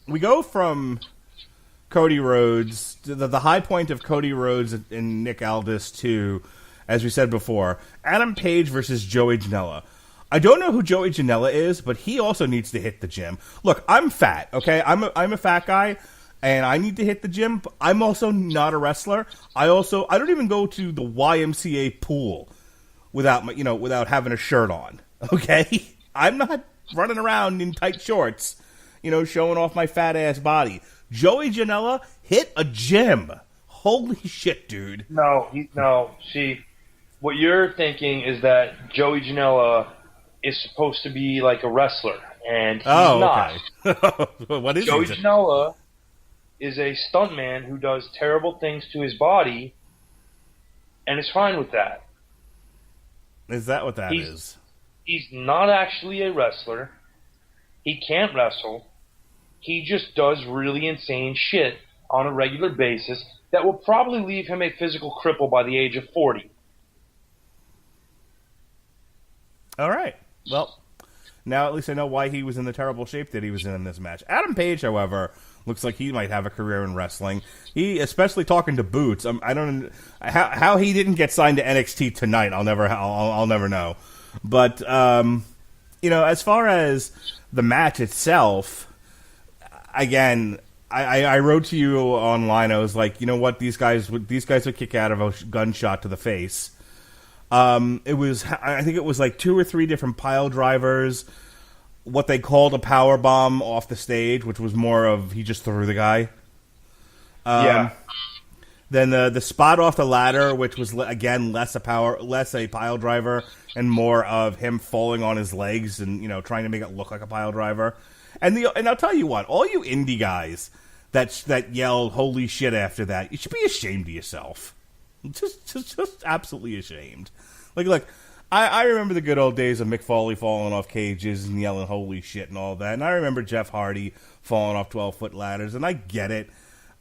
we go from Cody Rhodes, the high point of Cody Rhodes and Nick Aldis to, as we said before, Adam Page versus Joey Janela. I don't know who Joey Janela is, but he also needs to hit the gym. Look, I'm fat, okay? I'm a fat guy, and I need to hit the gym. But I'm also not a wrestler. I don't even go to the YMCA pool without having a shirt on, okay? I'm not running around in tight shorts, showing off my fat ass body. Joey Janela hit a gym. Holy shit, dude. No. See, what you're thinking is that Joey Janela is supposed to be like a wrestler, and he's not. Okay. What is Joey Janela is a stuntman who does terrible things to his body, and is fine with that. Is that what that is? He's not actually a wrestler. He can't wrestle. He just does really insane shit on a regular basis that will probably leave him a physical cripple by the age of 40. All right. Well, now at least I know why he was in the terrible shape that he was in this match. Adam Page, however, looks like he might have a career in wrestling. He, especially talking to Boots, I don't how he didn't get signed to NXT tonight. I'll never know. But as far as the match itself, again, I wrote to you online. I was like, you know what, these guys would kick out of a gunshot to the face. I think it was like 2 or 3 different pile drivers, what they called a power bomb off the stage, which was more of he just threw the guy. Yeah. Then the spot off the ladder, which was again less a pile driver and more of him falling on his legs and trying to make it look like a pile driver. And I'll tell you what, all you indie guys that yell "holy shit" after that, you should be ashamed of yourself. Just absolutely ashamed. Look, I remember the good old days of Mick Foley falling off cages and yelling "holy shit" and all that, and I remember Jeff Hardy falling off 12-foot ladders, and I get it.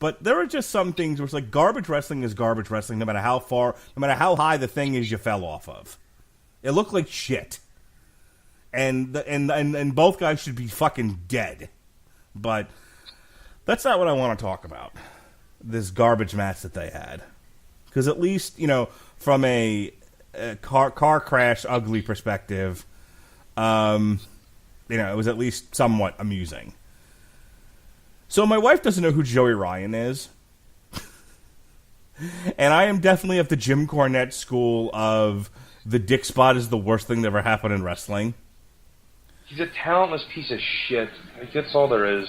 But there are just some things where it's like garbage wrestling is garbage wrestling, no matter how far, no matter how high the thing is you fell off of. It looked like shit, and both guys should be fucking dead. But that's not what I want to talk about. This garbage match that they had, because at least from a car crash ugly perspective, it was at least somewhat amusing. So my wife doesn't know who Joey Ryan is. And I am definitely of the Jim Cornette school of the dick spot is the worst thing that ever happened in wrestling. He's a talentless piece of shit. That's all there is.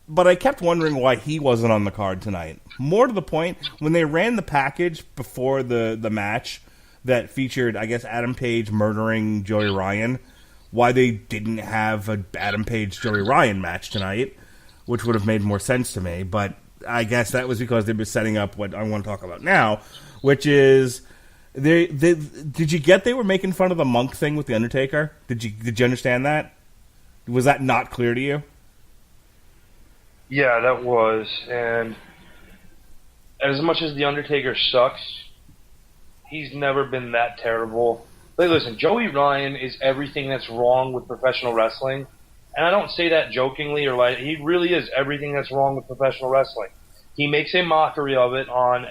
But I kept wondering why he wasn't on the card tonight. More to the point, when they ran the package before the match that featured, I guess, Adam Page murdering Joey Ryan, why they didn't have an Adam Page-Joey Ryan match tonight, which would have made more sense to me, but I guess that was because they were setting up what I want to talk about now, which is did you get they were making fun of the Monk thing with the Undertaker? Did you understand that? Was that not clear to you? Yeah, that was, and as much as the Undertaker sucks, he's never been that terrible. Hey, listen, Joey Ryan is everything that's wrong with professional wrestling. And I don't say that jokingly or like, he really is everything that's wrong with professional wrestling. He makes a mockery of it on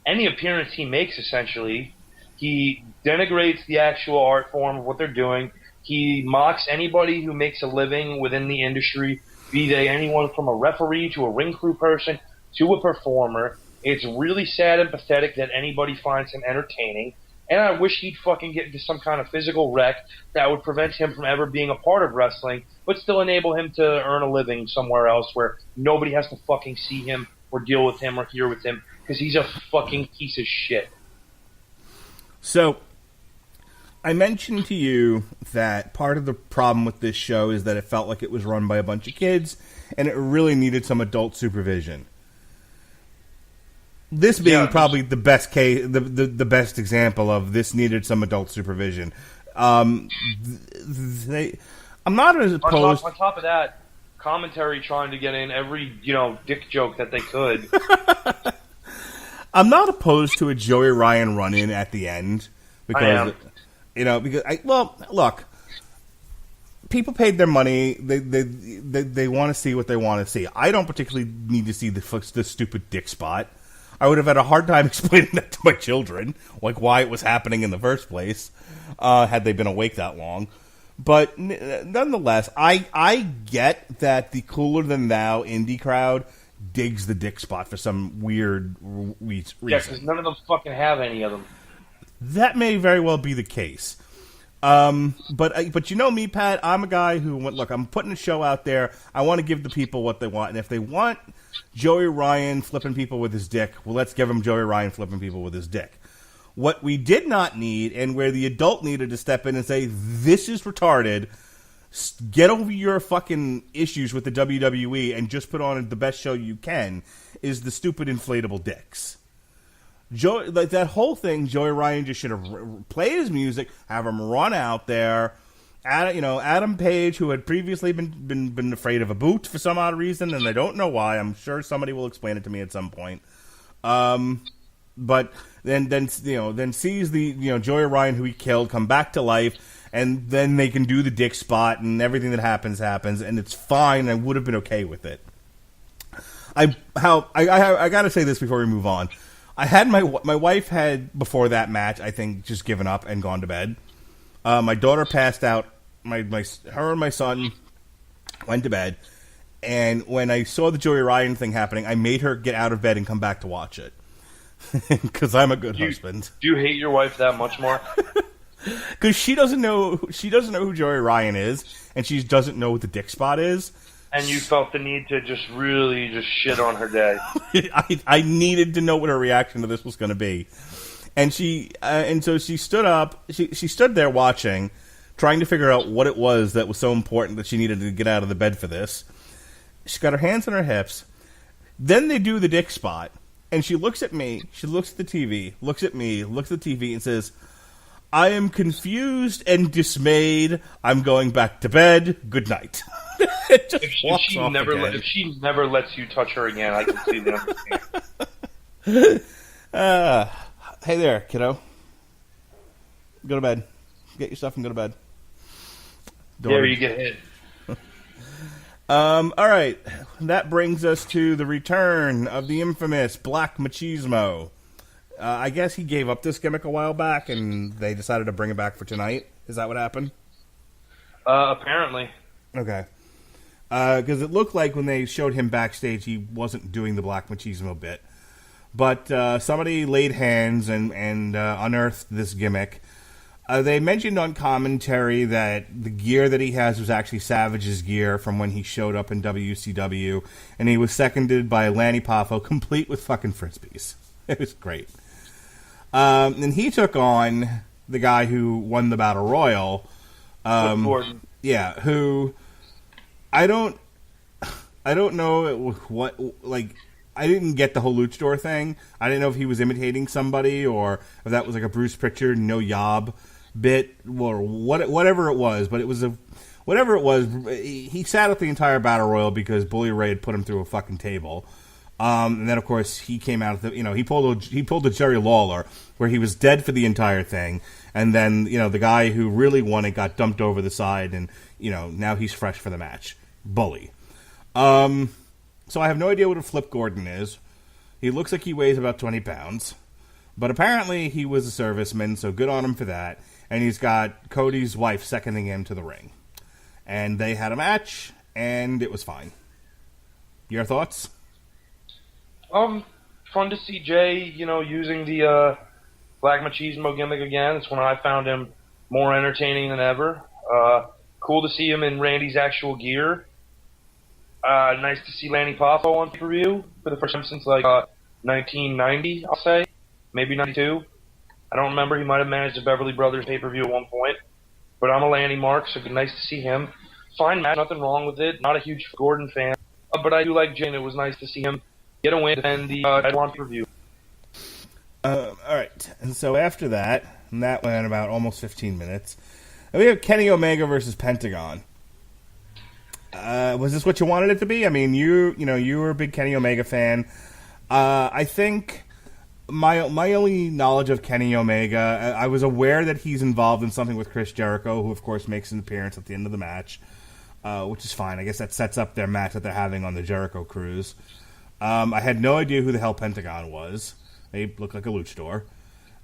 any appearance he makes, essentially. He denigrates the actual art form of what they're doing. He mocks anybody who makes a living within the industry, be they anyone from a referee to a ring crew person to a performer. It's really sad and pathetic that anybody finds him entertaining. And I wish he'd fucking get into some kind of physical wreck that would prevent him from ever being a part of wrestling, but still enable him to earn a living somewhere else where nobody has to fucking see him or deal with him or hear with him, because he's a fucking piece of shit. So, I mentioned to you that part of the problem with this show is that it felt like it was run by a bunch of kids, and it really needed some adult supervision. This being probably the best case, the best example of this needed some adult supervision. I'm not as opposed. On top of that, commentary trying to get in every dick joke that they could. I'm not opposed to a Joey Ryan run-in at the end because look, people paid their money. They want to see what they want to see. I don't particularly need to see the stupid dick spot. I would have had a hard time explaining that to my children, like why it was happening in the first place, had they been awake that long. But nonetheless, I get that the cooler than thou indie crowd digs the dick spot for some weird reason. Yeah, because none of them fucking have any of them. That may very well be the case. But you know me, Pat, I'm a guy who look, I'm putting a show out there. I want to give the people what they want. And if they want Joey Ryan flipping people with his dick, well, let's give him Joey Ryan flipping people with his dick. What we did not need, and where the adult needed to step in and say, this is retarded, get over your fucking issues with the WWE and just put on the best show you can, is the stupid inflatable dicks. That whole thing, Joey Ryan just should have played his music, have him run out there, Adam Page, who had previously been afraid of a boot for some odd reason, and I don't know why. I'm sure somebody will explain it to me at some point. But then sees the Joey Ryan, who he killed, come back to life, and then they can do the dick spot, and everything that happens, and it's fine. I would have been okay with it. I gotta say this before we move on. I had my wife had before that match, I think, just given up and gone to bed. My daughter passed out. Her and my son went to bed, and when I saw the Joey Ryan thing happening, I made her get out of bed and come back to watch it because I'm a good husband. Do you hate your wife that much more? Because she doesn't know who Joey Ryan is, and she doesn't know what the dick spot is. And you felt the need to just really just shit on her day. I needed to know what her reaction to this was going to be. And so she stood up. She stood there watching, trying to figure out what it was that was so important that she needed to get out of the bed for this. She got her hands on her hips. Then they do the dick spot, and she looks at me. She looks at the TV, looks at me, looks at the TV, and says, "I am confused and dismayed. I'm going back to bed. Good night." If she never lets you touch her again, I completely understand. Hey there, kiddo. Go to bed. Get your stuff and go to bed. There you get hit. All right. That brings us to the return of the infamous Black Machismo. I guess he gave up this gimmick a while back, and they decided to bring it back for tonight. Is that what happened? Apparently. Okay. Because it looked like when they showed him backstage, he wasn't doing the Black Machismo bit. But somebody laid hands and unearthed this gimmick. They mentioned on commentary that the gear that he has was actually Savage's gear from when he showed up in WCW, and he was seconded by Lanny Poffo, complete with fucking frisbees. It was great. And he took on the guy who won the Battle Royal. Gordon. Yeah, who I don't know what, like, I didn't get the whole luchador thing. I didn't know if he was imitating somebody or if that was like a Bruce Pritchard no yob bit or whatever it was. But it was whatever it was. He sat up the entire battle royal because Bully Ray had put him through a fucking table. And then of course he came out of he pulled a Jerry Lawler where he was dead for the entire thing. And then the guy who really won it got dumped over the side, and now he's fresh for the match. Bully. So I have no idea what a Flip Gordon is. He looks like he weighs about 20 pounds. But apparently he was a serviceman, so good on him for that. And he's got Cody's wife seconding him to the ring. And they had a match, and it was fine. Your thoughts? Fun to see Jay, using the Black Machismo gimmick again. It's when I found him more entertaining than ever. Cool to see him in Randy's actual gear. Nice to see Lanny Poffo on pay-per-view for the first time since 1990, I'll say. Maybe 92. I don't remember. He might have managed a Beverly Brothers pay-per-view at one point. But I'm a Lanny mark, so nice to see him. Fine match, nothing wrong with it. Not a huge Gordon fan. But I do like Jay, and it was nice to see him get a win and the title on pay-per-view. All right. And so after that, and that went about almost 15 minutes, and we have Kenny Omega versus Pentagon. Was this what you wanted it to be? I mean, you were a big Kenny Omega fan. I think my only knowledge of Kenny Omega, I was aware that he's involved in something with Chris Jericho, who of course makes an appearance at the end of the match, which is fine. I guess that sets up their match that they're having on the Jericho Cruise. I had no idea who the hell Pentagon was. They look like a luchador.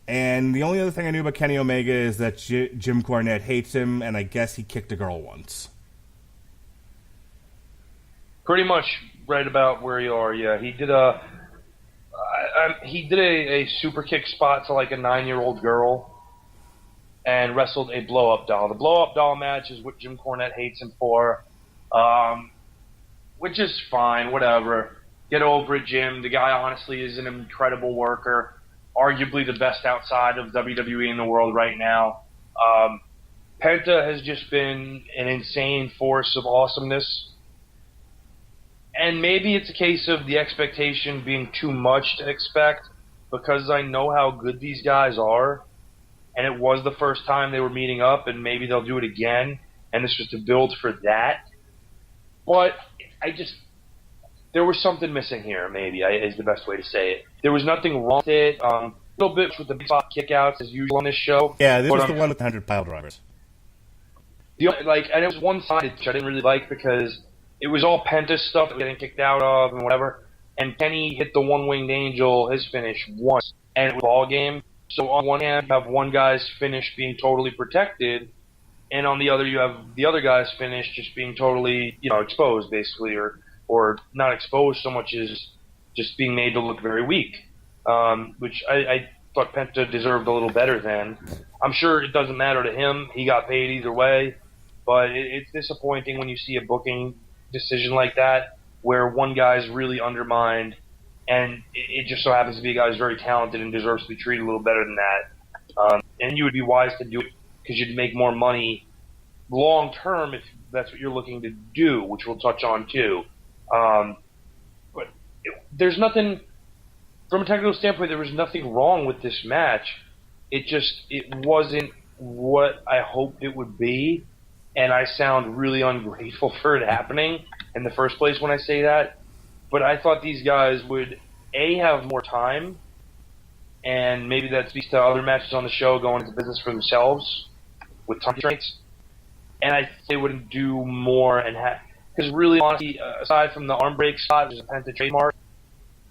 And the only other thing I knew about Kenny Omega is that Jim Cornette hates him, and I guess he kicked a girl once. Pretty much right about where you are, yeah. He did a super kick spot to like a 9-year-old girl and wrestled a blow-up doll. The blow-up doll match is what Jim Cornette hates him for, which is fine, whatever. Get over it, Jim. The guy honestly is an incredible worker, arguably the best outside of WWE in the world right now. Penta has just been an insane force of awesomeness. And maybe it's a case of the expectation being too much to expect, because I know how good these guys are, and it was the first time they were meeting up, and maybe they'll do it again. and this was to build for that. But there was something missing here, maybe, is the best way to say it. There was nothing wrong with it. A little bit with the big spot kickouts, as usual on this show. Yeah, this was the one with the 100 pile drivers. And it was one-sided, which I didn't really like because it was all Penta stuff that we getting kicked out of and whatever. And Kenny hit the one-winged angel, his finish, once, and it was a ball game. So on one hand, you have one guy's finish being totally protected, and on the other, you have the other guy's finish just being totally, exposed, basically, or not exposed so much as just being made to look very weak, which I thought Penta deserved a little better than. I'm sure it doesn't matter to him. He got paid either way, but it's disappointing when you see a booking decision like that where one guy's really undermined, and it just so happens to be a guy who's very talented and deserves to be treated a little better than that. And you would be wise to do it because you'd make more money long term if that's what you're looking to do, which we'll touch on too. But there's nothing, from a technical standpoint, there was nothing wrong with this match. It wasn't what I hoped it would be, and I sound really ungrateful for it happening in the first place when I say that. But I thought these guys would, A, have more time, and maybe that speaks to other matches on the show going into business for themselves with time constraints. And I think they would do more and have, because really, honestly, aside from the arm break spot, which is a Penta trademark,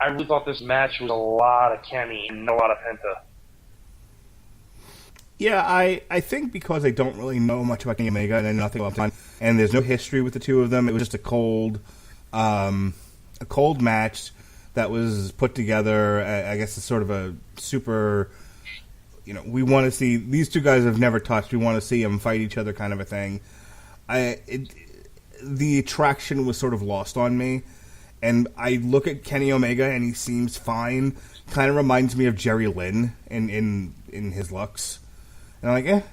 I really thought this match was a lot of Kenny and a lot of Penta. Yeah, I think because I don't really know much about Kenny Omega and I know nothing about him, and there's no history with the two of them, it was just a cold match that was put together. I guess it's sort of a super, we want to see, these two guys have never touched, we want to see them fight each other kind of a thing. The attraction was sort of lost on me, and I look at Kenny Omega and he seems fine, kind of reminds me of Jerry Lynn in his looks. And I'm like,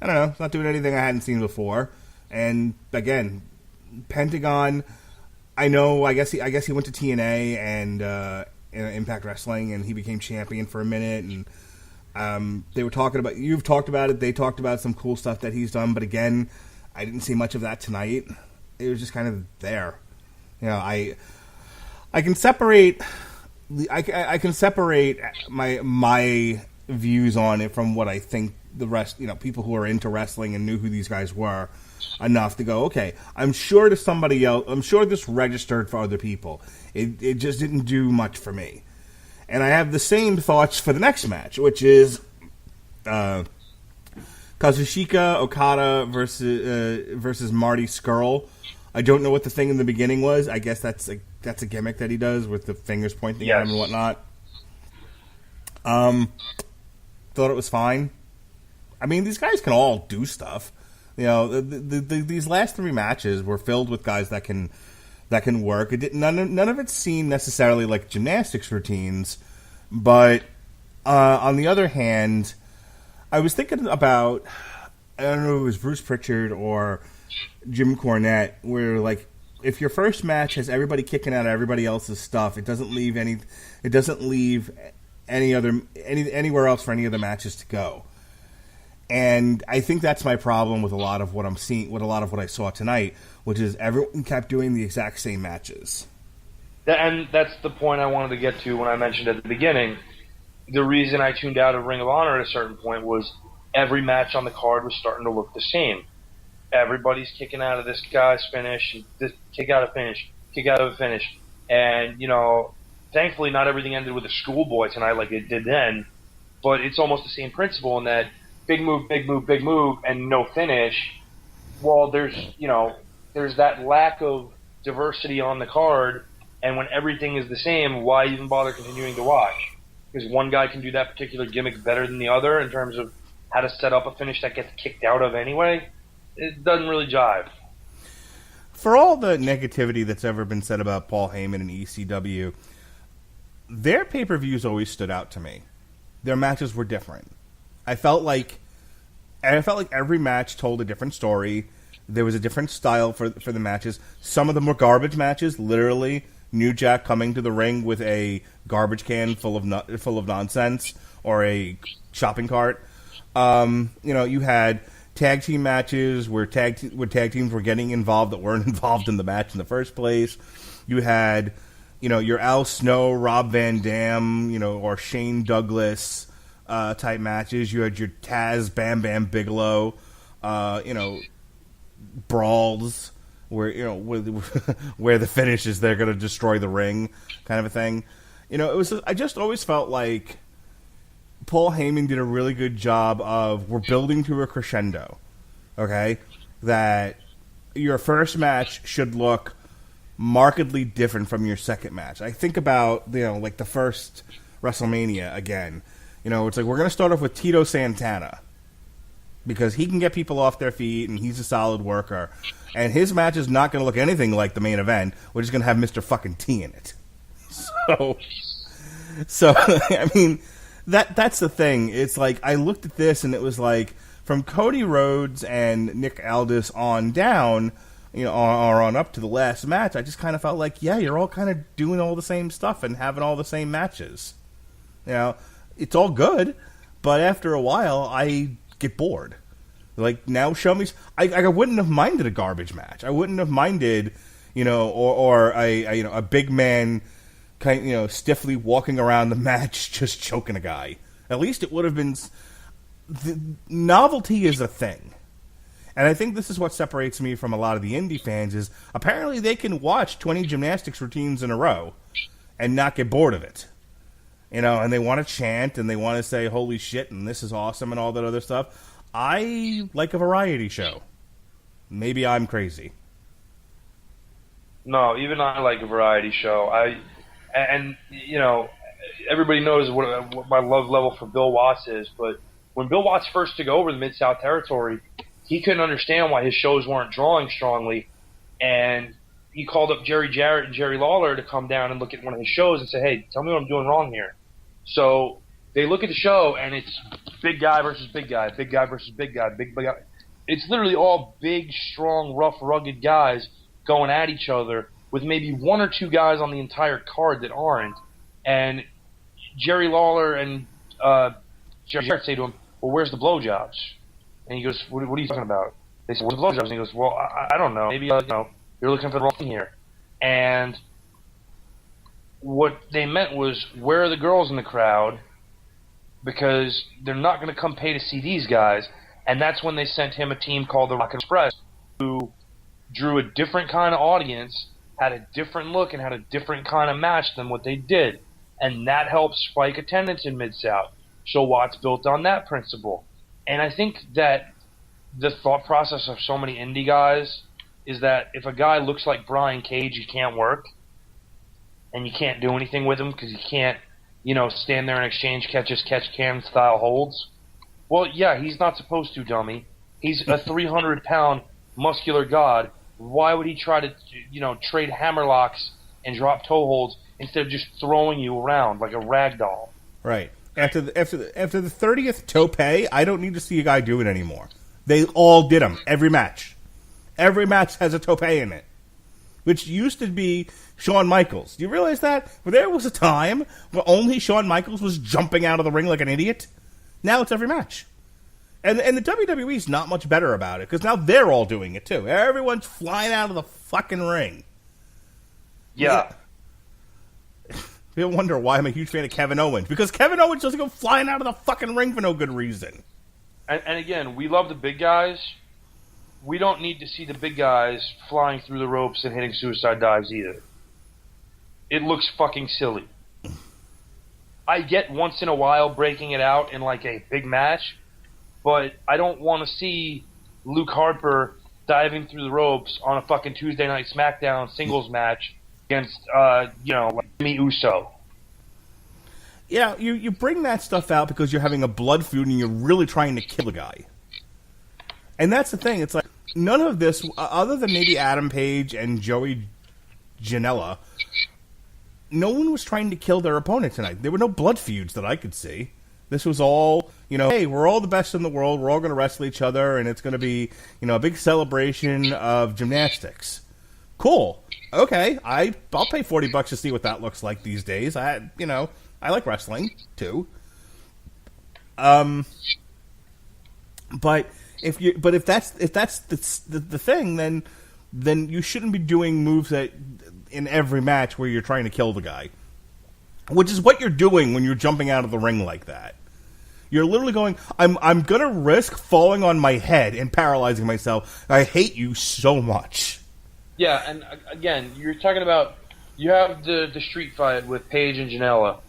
I don't know, it's not doing anything I hadn't seen before. And again, Pentagon, I guess he went to TNA and Impact Wrestling, and he became champion for a minute. And they were talking about, you've talked about it, they talked about some cool stuff that he's done, but again, I didn't see much of that tonight. It was just kind of there. I can separate my views on it from what I think the rest, people who are into wrestling and knew who these guys were enough to go, okay, I'm sure to somebody else, I'm sure this registered for other people. It just didn't do much for me. And I have the same thoughts for the next match, which is Kazuchika Okada versus Marty Scurll. I don't know what the thing in the beginning was. I guess that's a gimmick that he does with the fingers pointing at him and whatnot. Thought it was fine. I mean, these guys can all do stuff. These last three matches were filled with guys that can work. None of it seemed necessarily like gymnastics routines, but on the other hand, I was thinking about, I don't know if it was Bruce Pritchard or Jim Cornette, where like if your first match has everybody kicking out everybody else's stuff, it doesn't leave anywhere else for any other matches to go. And I think that's my problem with a lot of what I'm seeing, with a lot of what I saw tonight, which is everyone kept doing the exact same matches. And that's the point I wanted to get to when I mentioned at the beginning. The reason I tuned out of Ring of Honor at a certain point was every match on the card was starting to look the same. Everybody's kicking out of this guy's finish, kick out a finish, kick out of a finish. And, thankfully not everything ended with a schoolboy tonight like it did then, but it's almost the same principle in that big move, big move, big move, and no finish. Well, there's that lack of diversity on the card, and when everything is the same, why even bother continuing to watch? Because one guy can do that particular gimmick better than the other in terms of how to set up a finish that gets kicked out of anyway. It doesn't really jive. For all the negativity that's ever been said about Paul Heyman and ECW, their pay-per-views always stood out to me. Their matches were different. I felt like every match told a different story. There was a different style for the matches. Some of them were garbage matches, literally. New Jack coming to the ring with a garbage can full of nonsense or a shopping cart. You had tag team matches where tag teams were getting involved that weren't involved in the match in the first place. You had, your Al Snow, Rob Van Dam, or Shane Douglas type matches. You had your Taz, Bam Bam Bigelow, brawls where where the finish is they're going to destroy the ring, kind of a thing. I just always felt like Paul Heyman did a really good job of, we're building to a crescendo, okay? That your first match should look markedly different from your second match. I think about, like the first WrestleMania again. It's like, we're going to start off with Tito Santana because he can get people off their feet and he's a solid worker. And his match is not going to look anything like the main event. We're just going to have Mr. fucking T in it. So I mean, that's the thing. It's like, I looked at this and it was like, from Cody Rhodes and Nick Aldis on down, or on up to the last match, I just kind of felt like, yeah, you're all kind of doing all the same stuff and having all the same matches. It's all good, but after a while, I get bored. Like, now show me. I wouldn't have minded a garbage match. I wouldn't have minded, or a big man stiffly walking around the match just choking a guy. At least it would have been. The novelty is a thing. And I think this is what separates me from a lot of the indie fans is apparently they can watch 20 gymnastics routines in a row and not get bored of it. And they want to chant and they want to say, holy shit, and this is awesome and all that other stuff. I like a variety show. Maybe I'm crazy. No, even I like a variety show. Everybody knows what my love level for Bill Watts is, but when Bill Watts first took over the Mid-South Territory, he couldn't understand why his shows weren't drawing strongly, and he called up Jerry Jarrett and Jerry Lawler to come down and look at one of his shows and say, hey, tell me what I'm doing wrong here. So they look at the show, and it's big guy versus big guy, big guy versus big guy, big guy. It's literally all big, strong, rough, rugged guys going at each other with maybe one or two guys on the entire card that aren't. And Jerry Lawler and Jerry Jarrett say to him, well, where's the blowjobs? And he goes, what are you talking about? They say, where's the blowjobs? And he goes, well, I don't know. Maybe, you're looking for the wrong thing here. And what they meant was, where are the girls in the crowd? Because they're not going to come pay to see these guys. And that's when they sent him a team called the Rock Express, who drew a different kind of audience, had a different look, and had a different kind of match than what they did. And that helped spike attendance in Mid-South. So Watts built on that principle. And I think that the thought process of so many indie guys is that if a guy looks like Brian Cage, he can't work. And you can't do anything with him because he can't, stand there and exchange catches, catch-can style holds. Well, yeah, he's not supposed to, dummy. He's a 300-pound muscular god. Why would he try to, trade hammerlocks and drop toe holds instead of just throwing you around like a rag doll? Right. After the 30th tope, I don't need to see a guy do it anymore. They all did them. Every match. Every match has a tope in it. Which used to be Shawn Michaels. Do you realize that? Well, there was a time where only Shawn Michaels was jumping out of the ring like an idiot. Now it's every match. And the WWE's not much better about it, because now they're all doing it too. Everyone's flying out of the fucking ring. Yeah. People wonder why I'm a huge fan of Kevin Owens. Because Kevin Owens doesn't go flying out of the fucking ring for no good reason. And again, we love the big guys. We don't need to see the big guys flying through the ropes and hitting suicide dives either. It looks fucking silly. I get once in a while breaking it out in like a big match, but I don't want to see Luke Harper diving through the ropes on a fucking Tuesday Night SmackDown singles match against, like Jimmy Uso. Yeah, you bring that stuff out because you're having a blood feud and you're really trying to kill a guy. And that's the thing. It's like, none of this, other than maybe Adam Page and Joey Janela, no one was trying to kill their opponent tonight. There were no blood feuds that I could see. This was all, hey, we're all the best in the world. We're all going to wrestle each other, and it's going to be, a big celebration of gymnastics. Cool. Okay, I'll pay $40 to see what that looks like these days. I like wrestling too. But If that's the thing, then you shouldn't be doing moves that in every match where you're trying to kill the guy, which is what you're doing when you're jumping out of the ring like that. You're literally going, I'm gonna risk falling on my head and paralyzing myself. I hate you so much. Yeah, and again, you're talking about, you have the street fight with Paige and Janela,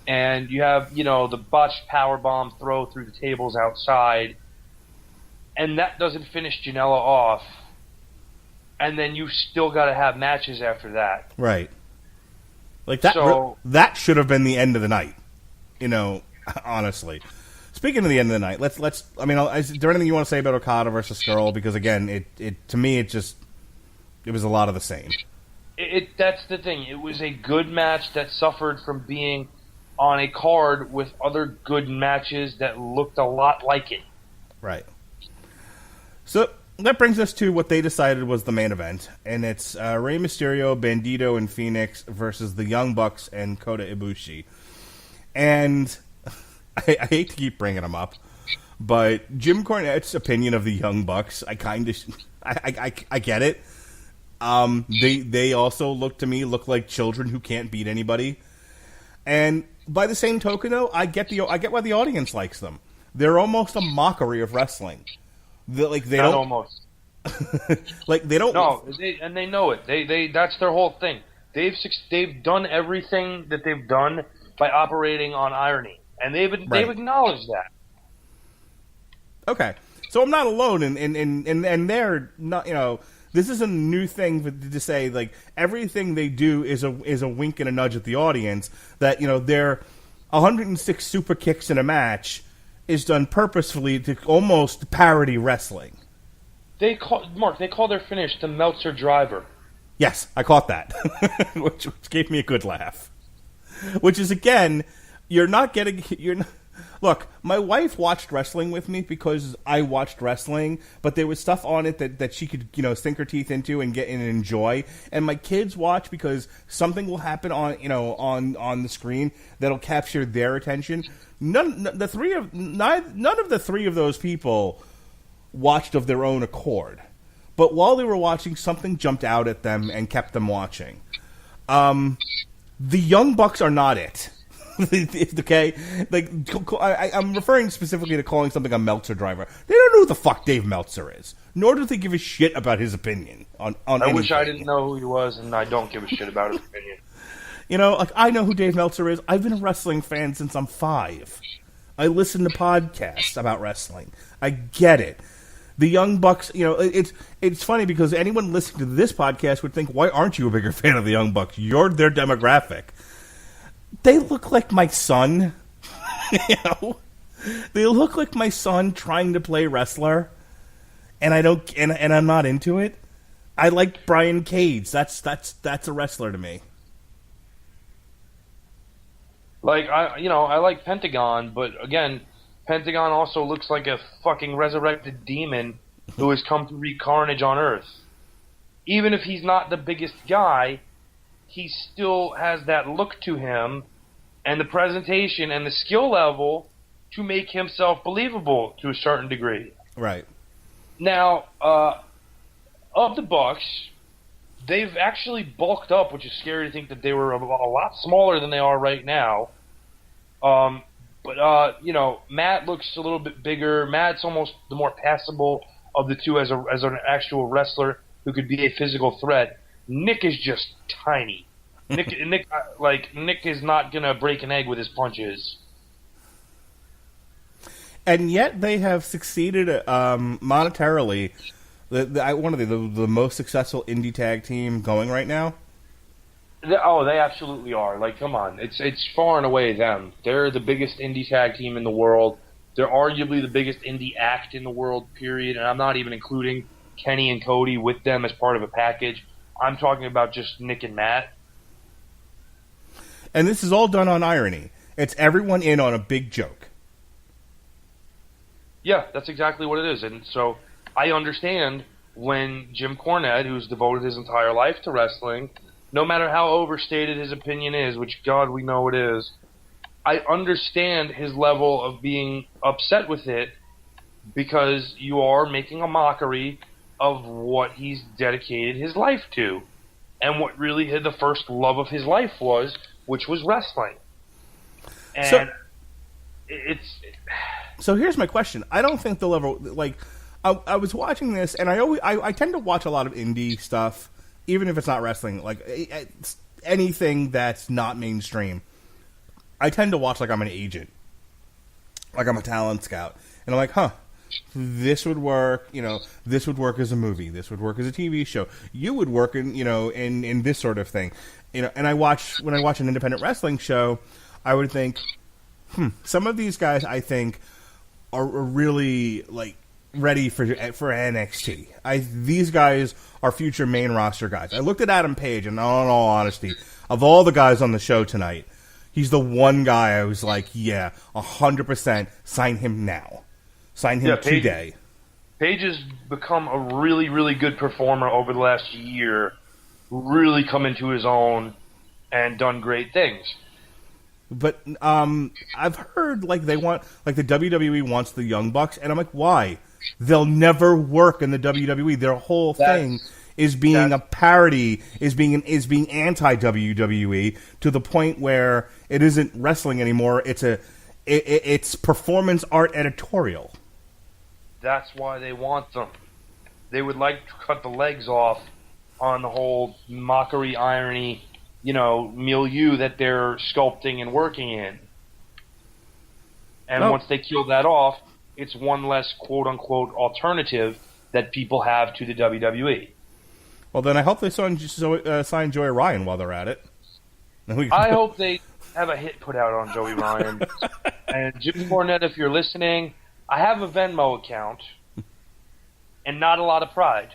and you have, the botched powerbomb throw through the tables outside, and that doesn't finish Janela off, and then you still got to have matches after that. Right. Like that. That should have been the end of the night. Honestly. Speaking of the end of the night, let's. I mean, is there anything you want to say about Okada versus Skrull? Because again, it to me, it was a lot of the same. That's the thing. It was a good match that suffered from being on a card with other good matches that looked a lot like it. Right. So that brings us to what they decided was the main event, and it's Rey Mysterio, Bandito, and Phoenix versus the Young Bucks and Kota Ibushi. And I hate to keep bringing them up, but Jim Cornette's opinion of the Young Bucks, I get it. They also look like children who can't beat anybody. And by the same token, though, I get why the audience likes them. They're almost a mockery of wrestling. They don't almost. they don't. No, they know it. They that's their whole thing. They've done everything that they've done by operating on irony, and they've acknowledged that. Okay, so I'm not alone, and they're not. This is a new thing to say. Like everything they do is a wink and a nudge at the audience. That their 106 super kicks in a match is done purposefully to almost parody wrestling. They call their finish the Meltzer Driver. Yes, I caught that, which gave me a good laugh. Which is again, Look, my wife watched wrestling with me because I watched wrestling, but there was stuff on it that she could, sink her teeth into and get in and enjoy. And my kids watch because something will happen on the screen that'll capture their attention. None of the three of those people watched of their own accord. But while they were watching, something jumped out at them and kept them watching. The Young Bucks are not it. Okay, I'm referring specifically to calling something a Meltzer driver. They don't know who the fuck Dave Meltzer is, nor do they give a shit about his opinion on anything. Wish I didn't know who he was, and I don't give a shit about his opinion. I know who Dave Meltzer is. I've been a wrestling fan since I'm 5. I listen to podcasts about wrestling. I get it. The Young Bucks, it's funny because anyone listening to this podcast would think, why aren't you a bigger fan of the Young Bucks? You're their demographic. They look like my son. They look like my son trying to play wrestler, and I don't, and I'm not into it. I like Brian Cage. That's a wrestler to me. I like Pentagon, but again, Pentagon also looks like a fucking resurrected demon who has come to wreak carnage on Earth. Even if he's not the biggest guy, he still has that look to him and the presentation and the skill level to make himself believable to a certain degree. Right. Now, of the Bucks, they've actually bulked up, which is scary to think that they were a lot smaller than they are right now. But Matt looks a little bit bigger. Matt's almost the more passable of the two as an actual wrestler who could be a physical threat. Nick is just tiny. Nick is not gonna break an egg with his punches. And yet they have succeeded monetarily. One of the most successful indie tag team going right now. They absolutely are. Come on, it's far and away them. They're the biggest indie tag team in the world. They're arguably the biggest indie act in the world. Period. And I'm not even including Kenny and Cody with them as part of a package. I'm talking about just Nick and Matt. And this is all done on irony. It's everyone in on a big joke. Yeah, that's exactly what it is. And so I understand when Jim Cornette, who's devoted his entire life to wrestling, no matter how overstated his opinion is, which God we know it is, I understand his level of being upset with it because you are making a mockery of what he's dedicated his life to, and what really the first love of his life was, which was wrestling. And So here's my question. I don't think they'll ever, like, I was watching this, and I tend to watch a lot of indie stuff, even if it's not wrestling, like anything that's not mainstream. I tend to watch like I'm an agent, like I'm a talent scout, and I'm like, this would work, this would work as a movie, this would work as a TV show, you would work in this sort of thing, and when I watch an independent wrestling show, I would think, some of these guys I think are really like ready for NXT. These guys are future main roster guys. I looked at Adam Page, and in all honesty, of all the guys on the show tonight, he's the one guy I was like, yeah, 100% sign him now. Sign him today. Page has become a really, really good performer over the last year, really come into his own and done great things. But I've heard like the WWE wants the Young Bucks, and I'm like, why? They'll never work in the WWE. Their whole thing is being a parody, is being anti WWE to the point where it isn't wrestling anymore. It's performance art editorial. That's why they want them. They would like to cut the legs off on the whole mockery, irony, milieu that they're sculpting and working in. And once they kill that off, it's one less quote-unquote alternative that people have to the WWE. Well, then I hope they sign Joey Ryan while they're at it. I hope they have a hit put out on Joey Ryan. And Jim Cornette, if you're listening, I have a Venmo account and not a lot of pride.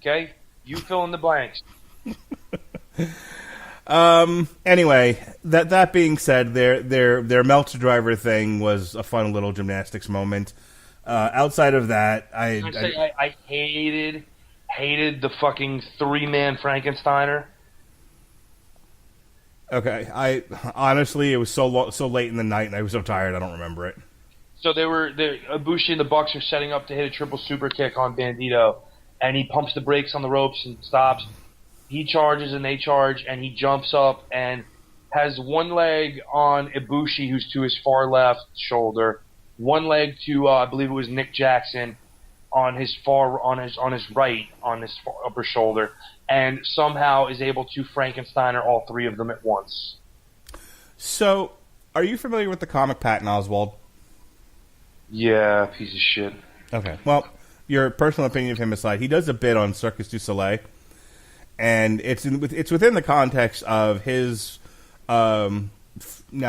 Okay? You fill in the blanks. Anyway, that being said, their Meltzer driver thing was a fun little gymnastics moment. Outside of that, I hated the fucking 3-man Frankensteiner. Okay, honestly, it was so late in the night, and I was so tired, I don't remember it. So Ibushi and the Bucks are setting up to hit a triple super kick on Bandito, and he pumps the brakes on the ropes and stops. He charges and they charge, and he jumps up and has one leg on Ibushi, who's to his far left shoulder, one leg to I believe it was Nick Jackson on his right on his upper shoulder, and somehow is able to Frankensteiner all three of them at once. So, are you familiar with the comic Patton Oswalt? Yeah, piece of shit. Okay, well, your personal opinion of him aside, he does a bit on Circus du Soleil. And it's within the context of his now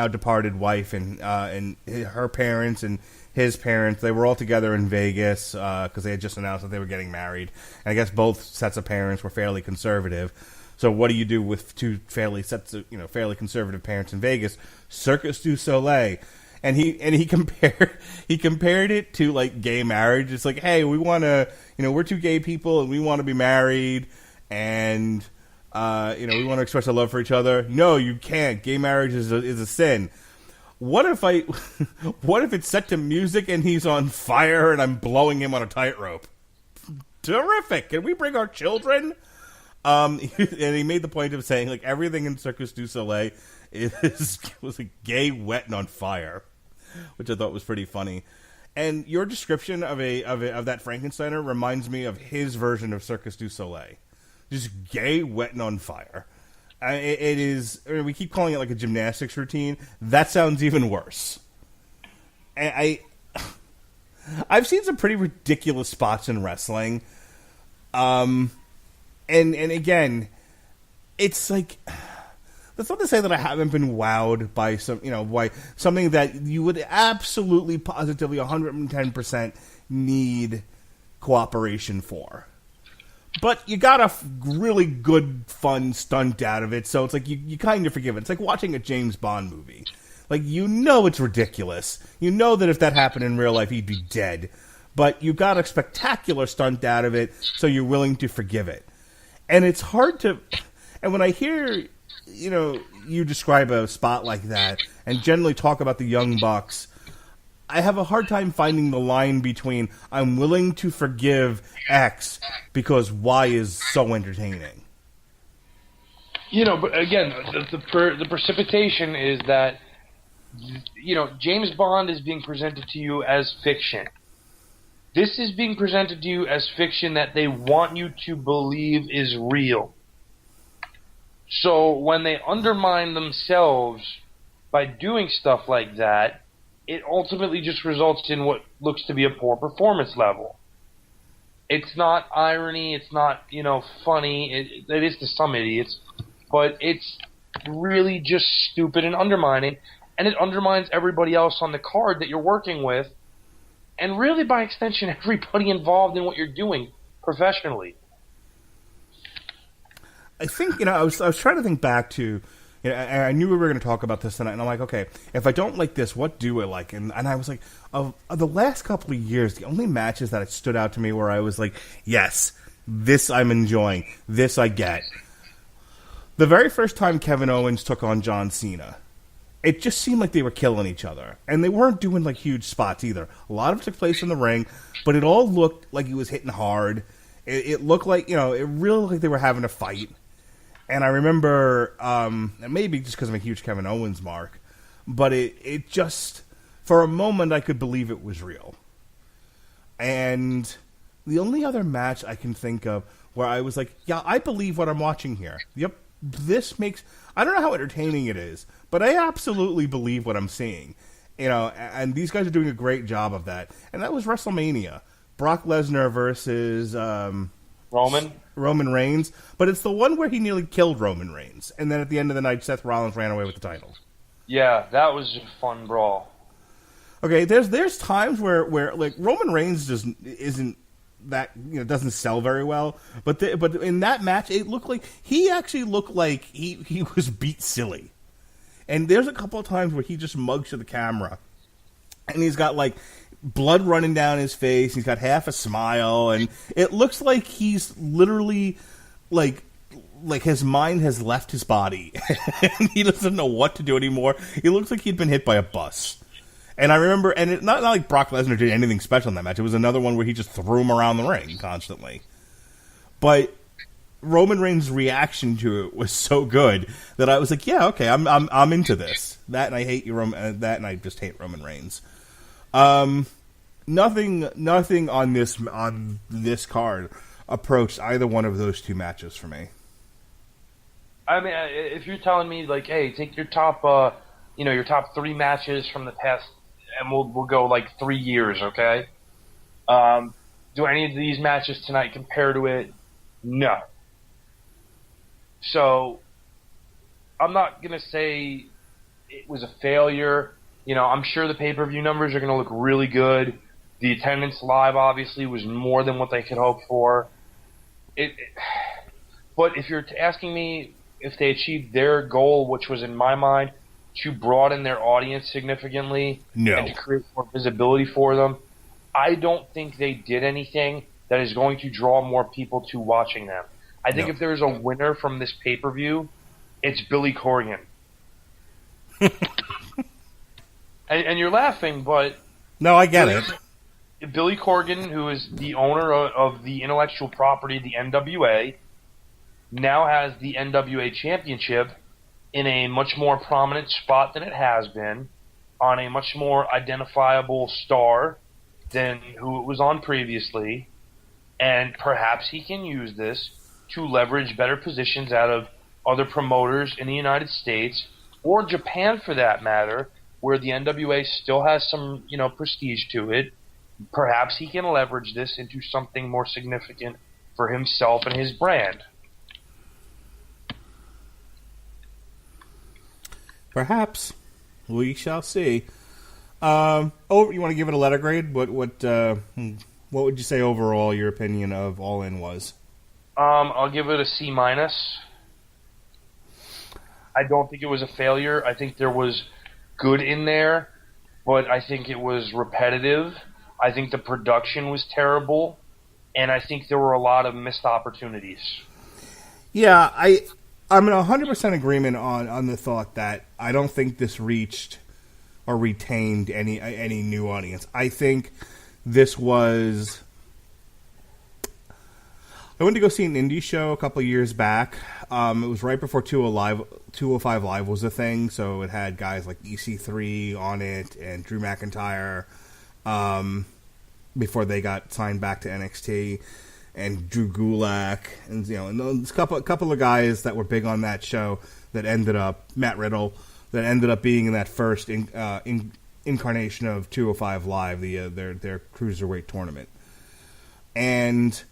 departed wife and her parents and his parents. They were all together in Vegas because they had just announced that they were getting married. And I guess both sets of parents were fairly conservative. So what do you do with two fairly conservative parents in Vegas? Circus du Soleil. And he compared it to like gay marriage. It's like, hey, we want to, we're two gay people and we want to be married. And we want to express our love for each other. No, you can't. Gay marriage is a sin. What if it's set to music and he's on fire and I'm blowing him on a tightrope? Terrific. Can we bring our children? And he made the point of saying like everything in Circus du Soleil was like gay, wet, and on fire, which I thought was pretty funny. And your description of that Frankensteiner reminds me of his version of Circus du Soleil. Just gay, wet, and on fire. It is. I mean, we keep calling it like a gymnastics routine. That sounds even worse. And I've seen some pretty ridiculous spots in wrestling. And again, it's like that's not to say that I haven't been wowed by something that you would absolutely, positively, 110% need cooperation for. But you got a really good, fun stunt out of it, so it's like you kind of forgive it. It's like watching a James Bond movie. Like, it's ridiculous. You know that if that happened in real life, he'd be dead. But you got a spectacular stunt out of it, so you're willing to forgive it. And it's hard to... And when I hear, you describe a spot like that, and generally talk about the Young Bucks, I have a hard time finding the line between I'm willing to forgive X because Y is so entertaining. But again, the precipitation is that, James Bond is being presented to you as fiction. This is being presented to you as fiction that they want you to believe is real. So when they undermine themselves by doing stuff like that, it ultimately just results in what looks to be a poor performance level. It's not irony, it's not, funny, it is to some idiots, but it's really just stupid and undermining, and it undermines everybody else on the card that you're working with, and really by extension everybody involved in what you're doing professionally. I think, I was trying to think back to, I knew we were going to talk about this tonight, and I'm like, okay, if I don't like this, what do I like? And I was like, of the last couple of years, the only matches that stood out to me where I was like, yes, this I'm enjoying, this I get. The very first time Kevin Owens took on John Cena, it just seemed like they were killing each other. And they weren't doing, like, huge spots either. A lot of it took place in the ring, but it all looked like he was hitting hard. It looked like, it really looked like they were having a fight. And I remember, and maybe just because I'm a huge Kevin Owens mark, but it just, for a moment, I could believe it was real. And the only other match I can think of where I was like, yeah, I believe what I'm watching here. Yep, this makes, I don't know how entertaining it is, but I absolutely believe what I'm seeing. And these guys are doing a great job of that. And that was WrestleMania. Brock Lesnar versus Roman Reigns, but it's the one where he nearly killed Roman Reigns, and then at the end of the night, Seth Rollins ran away with the title. Yeah, that was a fun brawl. Okay, there's times where like Roman Reigns just isn't that doesn't sell very well, but in that match, it looked like he actually looked like he was beat silly, and there's a couple of times where he just mugs to the camera, and he's got like blood running down his face. He's got half a smile, and it looks like he's literally like his mind has left his body, and he doesn't know what to do anymore. He looks like he'd been hit by a bus. And I remember, and it not like Brock Lesnar did anything special in that match. It was another one where he just threw him around the ring constantly. But Roman Reigns' reaction to it was so good that I was like, yeah, okay, I'm into this. That and I hate that and I just hate Roman Reigns. Nothing on this card approached either one of those two matches for me. I mean, if you're telling me like, hey, take your top, your top three matches from the past, and we'll go like 3 years, okay? Do any of these matches tonight compare to it? No. So I'm not gonna say it was a failure. I'm sure the pay-per-view numbers are going to look really good. The attendance live, obviously, was more than what they could hope for. But if you're asking me if they achieved their goal, which was, in my mind, to broaden their audience significantly and to create more visibility for them, I don't think they did anything that is going to draw more people to watching them. I think if there's a winner from this pay-per-view, it's Billy Corgan. And you're laughing, but... No, I get it. Billy Corgan, who is the owner of the intellectual property, the NWA, now has the NWA Championship in a much more prominent spot than it has been, on a much more identifiable star than who it was on previously, and perhaps he can use this to leverage better positions out of other promoters in the United States, or Japan for that matter, where the NWA still has some, prestige to it. Perhaps he can leverage this into something more significant for himself and his brand. Perhaps. We shall see. You want to give it a letter grade? What would you say overall your opinion of All In was? I'll give it a C-. I don't think it was a failure. I think there was good in there, but I think it was repetitive. I think the production was terrible, and I think there were a lot of missed opportunities. Yeah, I'm in 100% agreement on the thought that I don't think this reached or retained any new audience. I think this was. I went to go see an indie show a couple of years back. It was right before 205 Live was a thing, so it had guys like EC3 on it and Drew McIntyre before they got signed back to NXT, and Drew Gulak, and and a couple of guys that were big on that show that ended up Matt Riddle that ended up being in that first incarnation of 205 Live, their cruiserweight tournament, and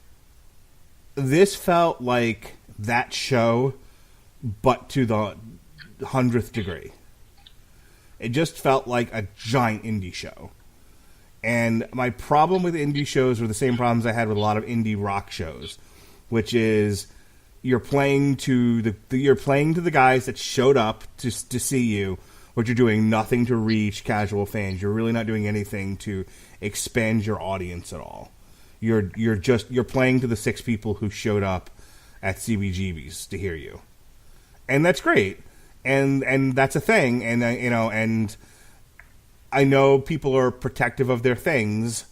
this felt like that show, but to the 100th degree. It just felt like a giant indie show. And my problem with indie shows were the same problems I had with a lot of indie rock shows, which is you're playing to the guys that showed up to see you, but you're doing nothing to reach casual fans. You're really not doing anything to expand your audience at all. You're playing to the 6 people who showed up at CBGB's to hear you, and that's great, and that's a thing, and and I know people are protective of their things,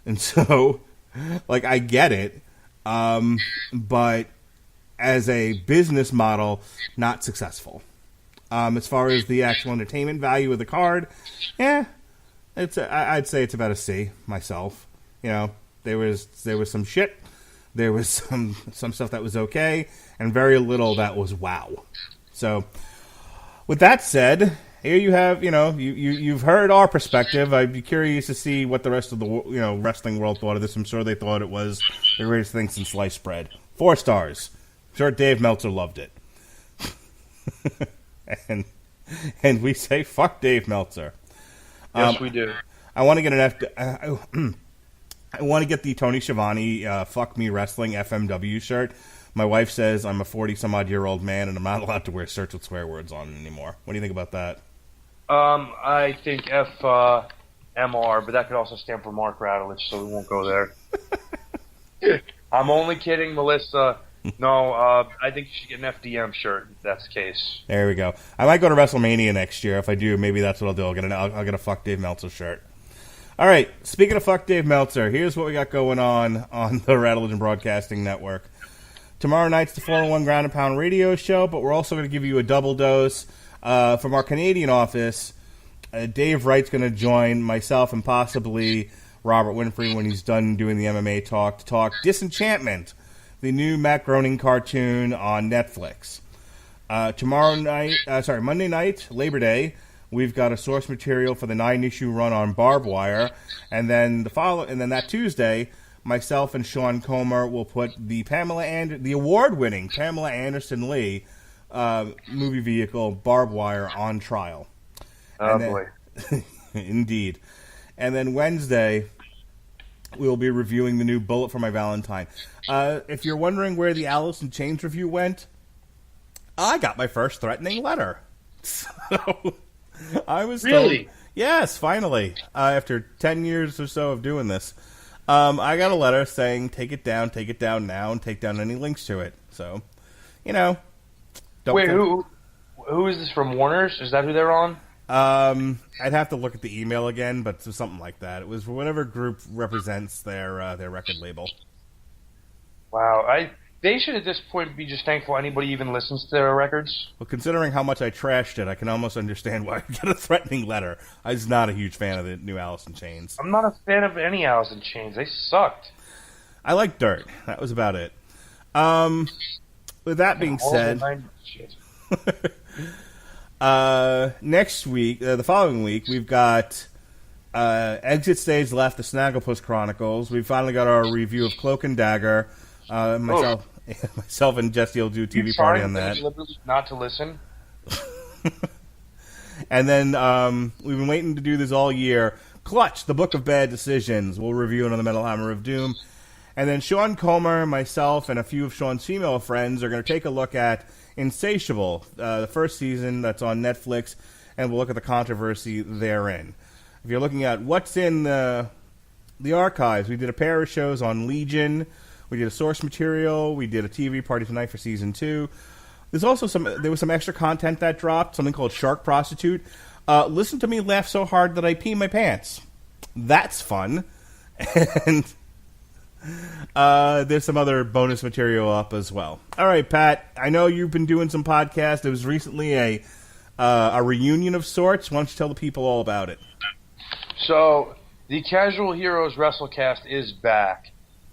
and so like I get it, but as a business model, not successful. As far as the actual entertainment value of the card, I'd say it's about a C myself. There was some shit, there was some stuff that was okay, and very little that was wow. So, with that said, here you have, you've heard our perspective. I'd be curious to see what the rest of the wrestling world thought of this. I'm sure they thought it was the greatest thing since sliced bread. 4 stars. I'm sure Dave Meltzer loved it. and we say fuck Dave Meltzer. Yes, we do. I want to get I want to get the Tony Schiavone Fuck Me Wrestling FMW shirt. My wife says I'm a 40-some-odd-year-old man and I'm not allowed to wear shirts with swear words on anymore. What do you think about that? I think FMR, but that could also stand for Mark Radulich, so we won't go there. I'm only kidding, Melissa. No, I think you should get an FDM shirt if that's the case. There we go. I might go to WrestleMania next year. If I do, maybe that's what I'll do. I'll get a Fuck Dave Meltzer shirt. All right, speaking of Fuck Dave Meltzer, here's what we got going on the Radulich Broadcasting Network. Tomorrow night's the 401 Ground and Pound radio show, but we're also going to give you a double dose from our Canadian office. Dave Wright's going to join myself and possibly Robert Winfrey when he's done doing the MMA talk to talk Disenchantment, the new Matt Groening cartoon on Netflix. Monday night, Labor Day, we've got a source material for the 9-issue run on Barbed Wire, and then that Tuesday, myself and Sean Comer will put the award-winning Pamela Anderson Lee movie vehicle Barbed Wire on trial. Boy. Indeed. And then Wednesday, we'll be reviewing the new Bullet for My Valentine. If you're wondering where the Alice in Chains review went, I got my first threatening letter. So I was really? told, yes, finally. After 10 years or so of doing this, I got a letter saying take it down now, and take down any links to it. So, don't wait, who is this from? Warner's? Is that who they're on? I'd have to look at the email again, but something like that. It was whatever group represents their record label. Wow, they should at this point be just thankful anybody even listens to their records. Well, considering how much I trashed it, I can almost understand why I get a threatening letter. I was not a huge fan of the new Alice in Chains. I'm not a fan of any Alice in Chains. They sucked. I like Dirt. That was about it. With that being said, next week, the following week, we've got Exit Stage Left, the Snagglepuss Chronicles. We finally got our review of Cloak and Dagger. Myself and Jesse will do a TV party on that. Not to listen. And then we've been waiting to do this all year. Clutch, the Book of Bad Decisions. We'll review it on the Metal Hammer of Doom. And then Sean Comer, myself, and a few of Sean's female friends are going to take a look at Insatiable, the first season that's on Netflix, and we'll look at the controversy therein. If you're looking at what's in the archives, we did a pair of shows on Legion. We did a source material. We did a TV party tonight for season 2. There's also there was some extra content that dropped, something called Shark Prostitute. listen to me laugh so hard that I pee my pants. That's fun. And there's some other bonus material up as well. All right, Pat, I know you've been doing some podcasts. There was recently a reunion of sorts. Why don't you tell the people all about it? So, the Casual Heroes WrestleCast is back.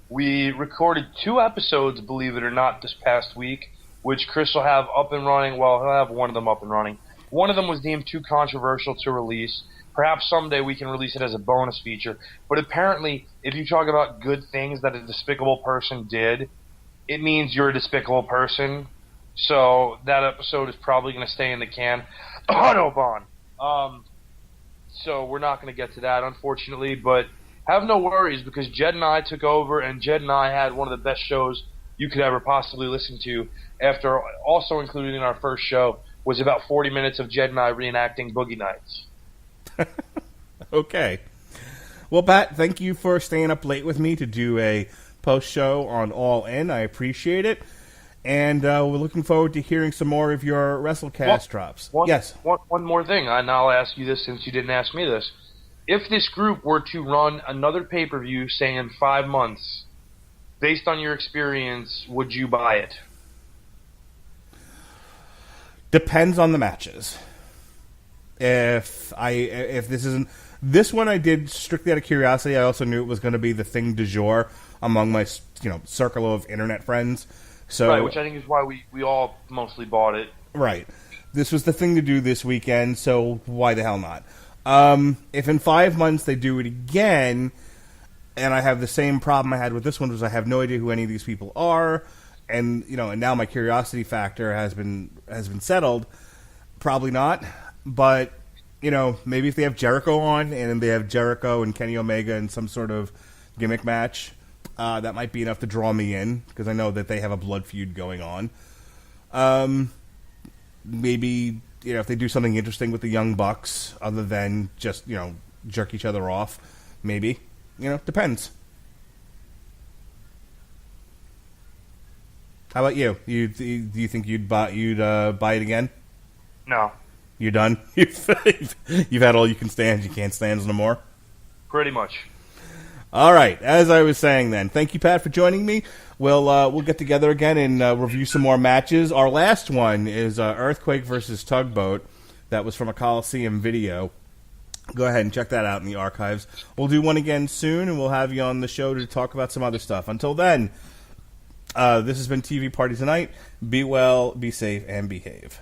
We recorded 2 episodes, believe it or not, this past week, which Chris will have up and running. Well, he'll have one of them up and running. One of them was deemed too controversial to release. Perhaps someday we can release it as a bonus feature. But apparently, if you talk about good things that a despicable person did, it means you're a despicable person. So that episode is probably going to stay in the can. Autobahn. So we're not going to get to that, unfortunately. But have no worries, because Jed and I took over, and Jed and I had one of the best shows you could ever possibly listen to. After also included in our first show was about 40 minutes of Jed and I reenacting Boogie Nights. Okay. Well, Pat, thank you for staying up late with me to do a post-show on All In. I appreciate it. And we're looking forward to hearing some more of your WrestleCast drops. Yes. One more thing, and I'll ask you this since you didn't ask me this. If this group were to run another pay-per-view, say in 5 months, based on your experience, would you buy it? Depends on the matches. If this isn't this one, I did strictly out of curiosity. I also knew it was going to be the thing du jour among my circle of internet friends. So right, which I think is why we all mostly bought it. Right, this was the thing to do this weekend. So why the hell not? If in 5 months they do it again, and I have the same problem I had with this one, was I have no idea who any of these people are, and and now my curiosity factor has been settled. Probably not. But, maybe if they have Jericho on, and they have Jericho and Kenny Omega in some sort of gimmick match, that might be enough to draw me in, because I know that they have a blood feud going on. Maybe, if they do something interesting with the Young Bucks, other than just, jerk each other off, maybe. Depends. How about you? Do you think you'd buy it again? No. You're done? You've had all you can stand. You can't stand no more? Pretty much. All right. As I was saying then, thank you, Pat, for joining me. We'll get together again and review some more matches. Our last one is Earthquake versus Tugboat. That was from a Coliseum video. Go ahead and check that out in the archives. We'll do one again soon, and we'll have you on the show to talk about some other stuff. Until then, this has been TV Party Tonight. Be well, be safe, and behave.